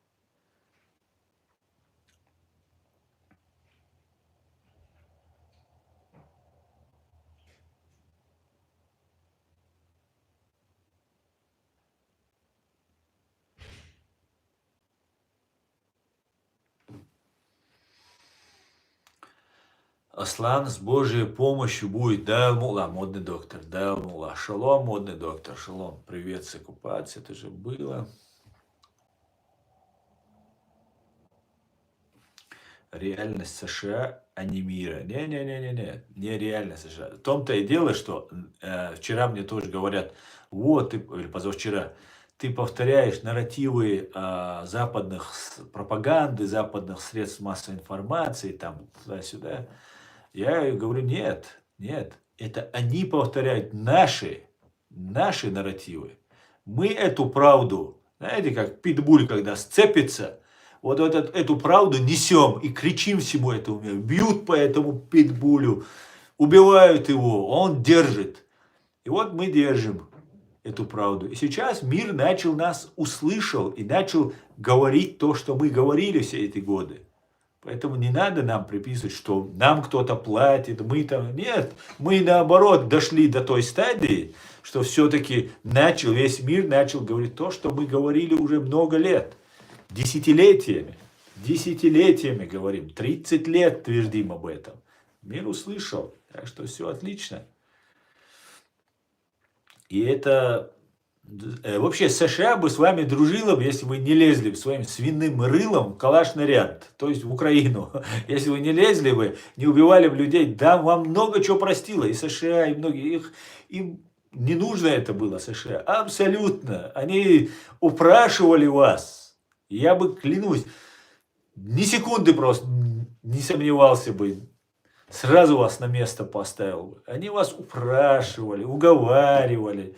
Аслан с Божьей помощью будет. Да, Мула, модный доктор. Да, Мула. Шалом, модный доктор. Шалом. Привет с оккупацией. Это же было. Реальность США, а не мира. Не-не-не-не-не. Не реальность США. В том-то и дело, что вчера мне тоже говорят, вот, или позавчера, ты повторяешь нарративы западных пропаганды, западных средств массовой информации, там, туда-сюда. Я говорю, нет, нет, это они повторяют наши нарративы. Мы эту правду, знаете, как питбуль, когда сцепится, вот эту правду несем и кричим всему этому миру. Бьют по этому питбулю, убивают его, он держит. И вот мы держим эту правду. И сейчас мир начал нас услышал и начал говорить то, что мы говорили все эти годы. Поэтому не надо нам приписывать, что нам кто-то платит, мы там... Нет, мы наоборот дошли до той стадии, что все-таки весь мир начал говорить то, что мы говорили уже много лет. Десятилетиями говорим. 30 лет твердим об этом. Мир услышал, так что все отлично. И это Вообще США бы с вами дружила, если вы не лезли своим свиным рылом в калаш-наряд, то есть в Украину. Если вы не лезли бы, не убивали бы людей, да, вам много чего простило, и США, и многие, им не нужно это было, США, абсолютно. Они упрашивали вас, я бы, клянусь, ни секунды просто не сомневался бы, сразу вас на место поставил бы. Они вас упрашивали, уговаривали.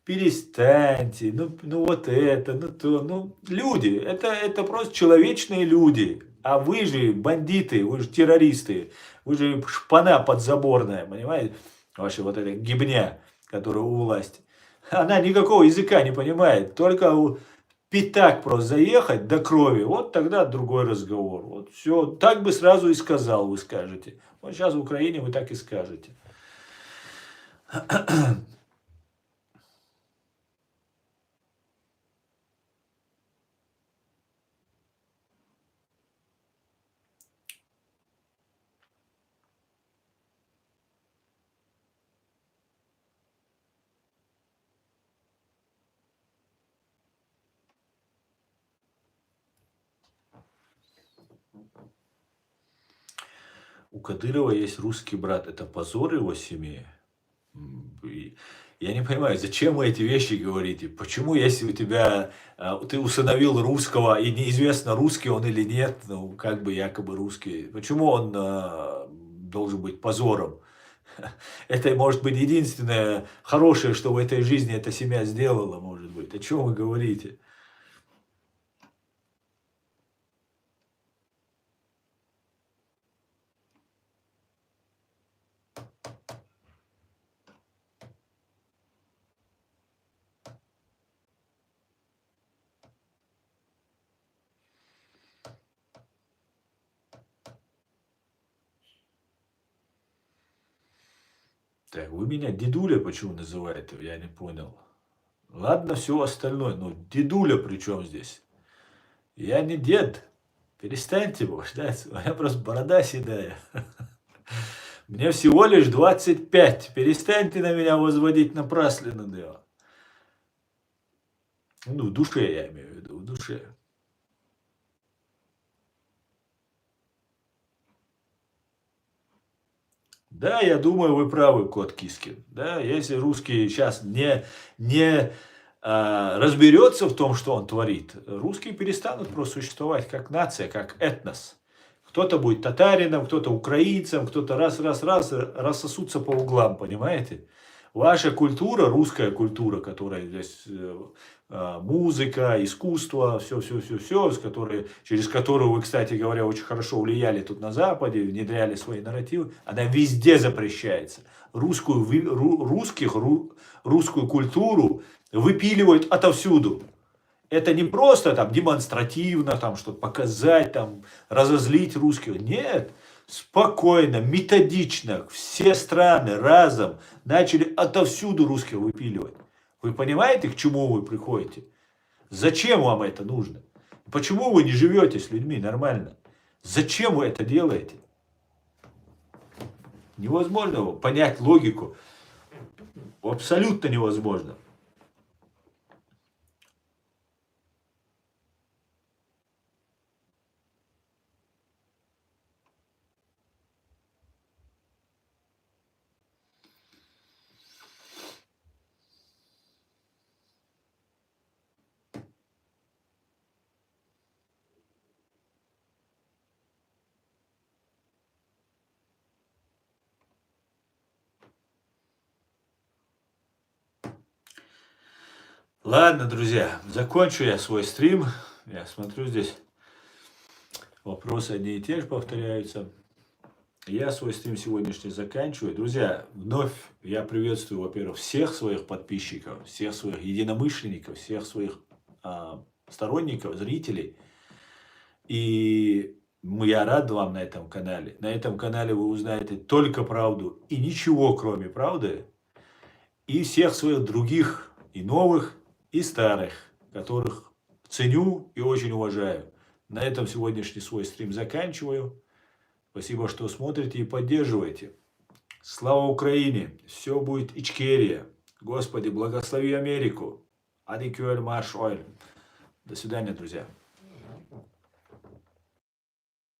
Перестаньте, ну вот это, ну то, ну люди, это просто человечные люди, а вы же бандиты, вы же террористы, вы же шпана подзаборная, понимаете, ваша вот эта гибня, которая у власти, она никакого языка не понимает, только пятак просто заехать до крови, вот тогда другой разговор, вот все, так бы сразу и сказал, вы скажете, вот сейчас в Украине вы так и скажете. У Кадырова есть русский брат. Это позор его семьи. И я не понимаю, зачем вы эти вещи говорите? Почему, если у тебя ты усыновил русского и неизвестно, русский он или нет, ну, как бы якобы русский, почему он должен быть позором? Это может быть единственное хорошее, что в этой жизни эта семья сделала, может быть. О чем вы говорите? Так, вы меня дедуля почему называете? Я не понял. Ладно, все остальное, но дедуля при чем здесь? Я не дед. Перестаньте его ждать. У меня просто борода седая. Мне всего лишь 25. Перестаньте на меня возводить напрасленно дело. Ну, в душе я имею в виду, в душе. Да, я думаю, вы правы, кот Кискин. Да, если русский сейчас не разберется в том, что он творит, русские перестанут просто существовать как нация, как этнос. Кто-то будет татарином, кто-то украинцем, кто-то раз, рассосутся по углам, понимаете? Ваша культура, русская культура, которая здесь музыка, искусство, все, через которую вы, кстати говоря, очень хорошо влияли тут на Западе, внедряли свои нарративы, она везде запрещается. Русскую культуру выпиливают отовсюду. Это не просто там демонстративно, там что-то показать, там разозлить русских. Нет, спокойно, методично все страны разом начали отовсюду русских выпиливать. Вы понимаете, к чему вы приходите? Зачем вам это нужно? Почему вы не живете с людьми нормально? Зачем вы это делаете? Невозможно понять логику. Абсолютно невозможно. Ладно, друзья, закончу я свой стрим. Я смотрю, здесь вопросы одни и те же повторяются. Я свой стрим сегодняшний заканчиваю. Друзья, вновь я приветствую, во-первых, всех своих подписчиков, всех своих единомышленников, всех своих сторонников, зрителей. И я рад вам на этом канале. На этом канале вы узнаете только правду и ничего, кроме правды. И всех своих других, и новых, и старых, которых ценю и очень уважаю. На этом сегодняшний свой стрим заканчиваю. Спасибо, что смотрите и поддерживаете. Слава Украине! Все будет Ичкерия. Господи, благослови Америку. Адикюэль марш ойл. До свидания, друзья.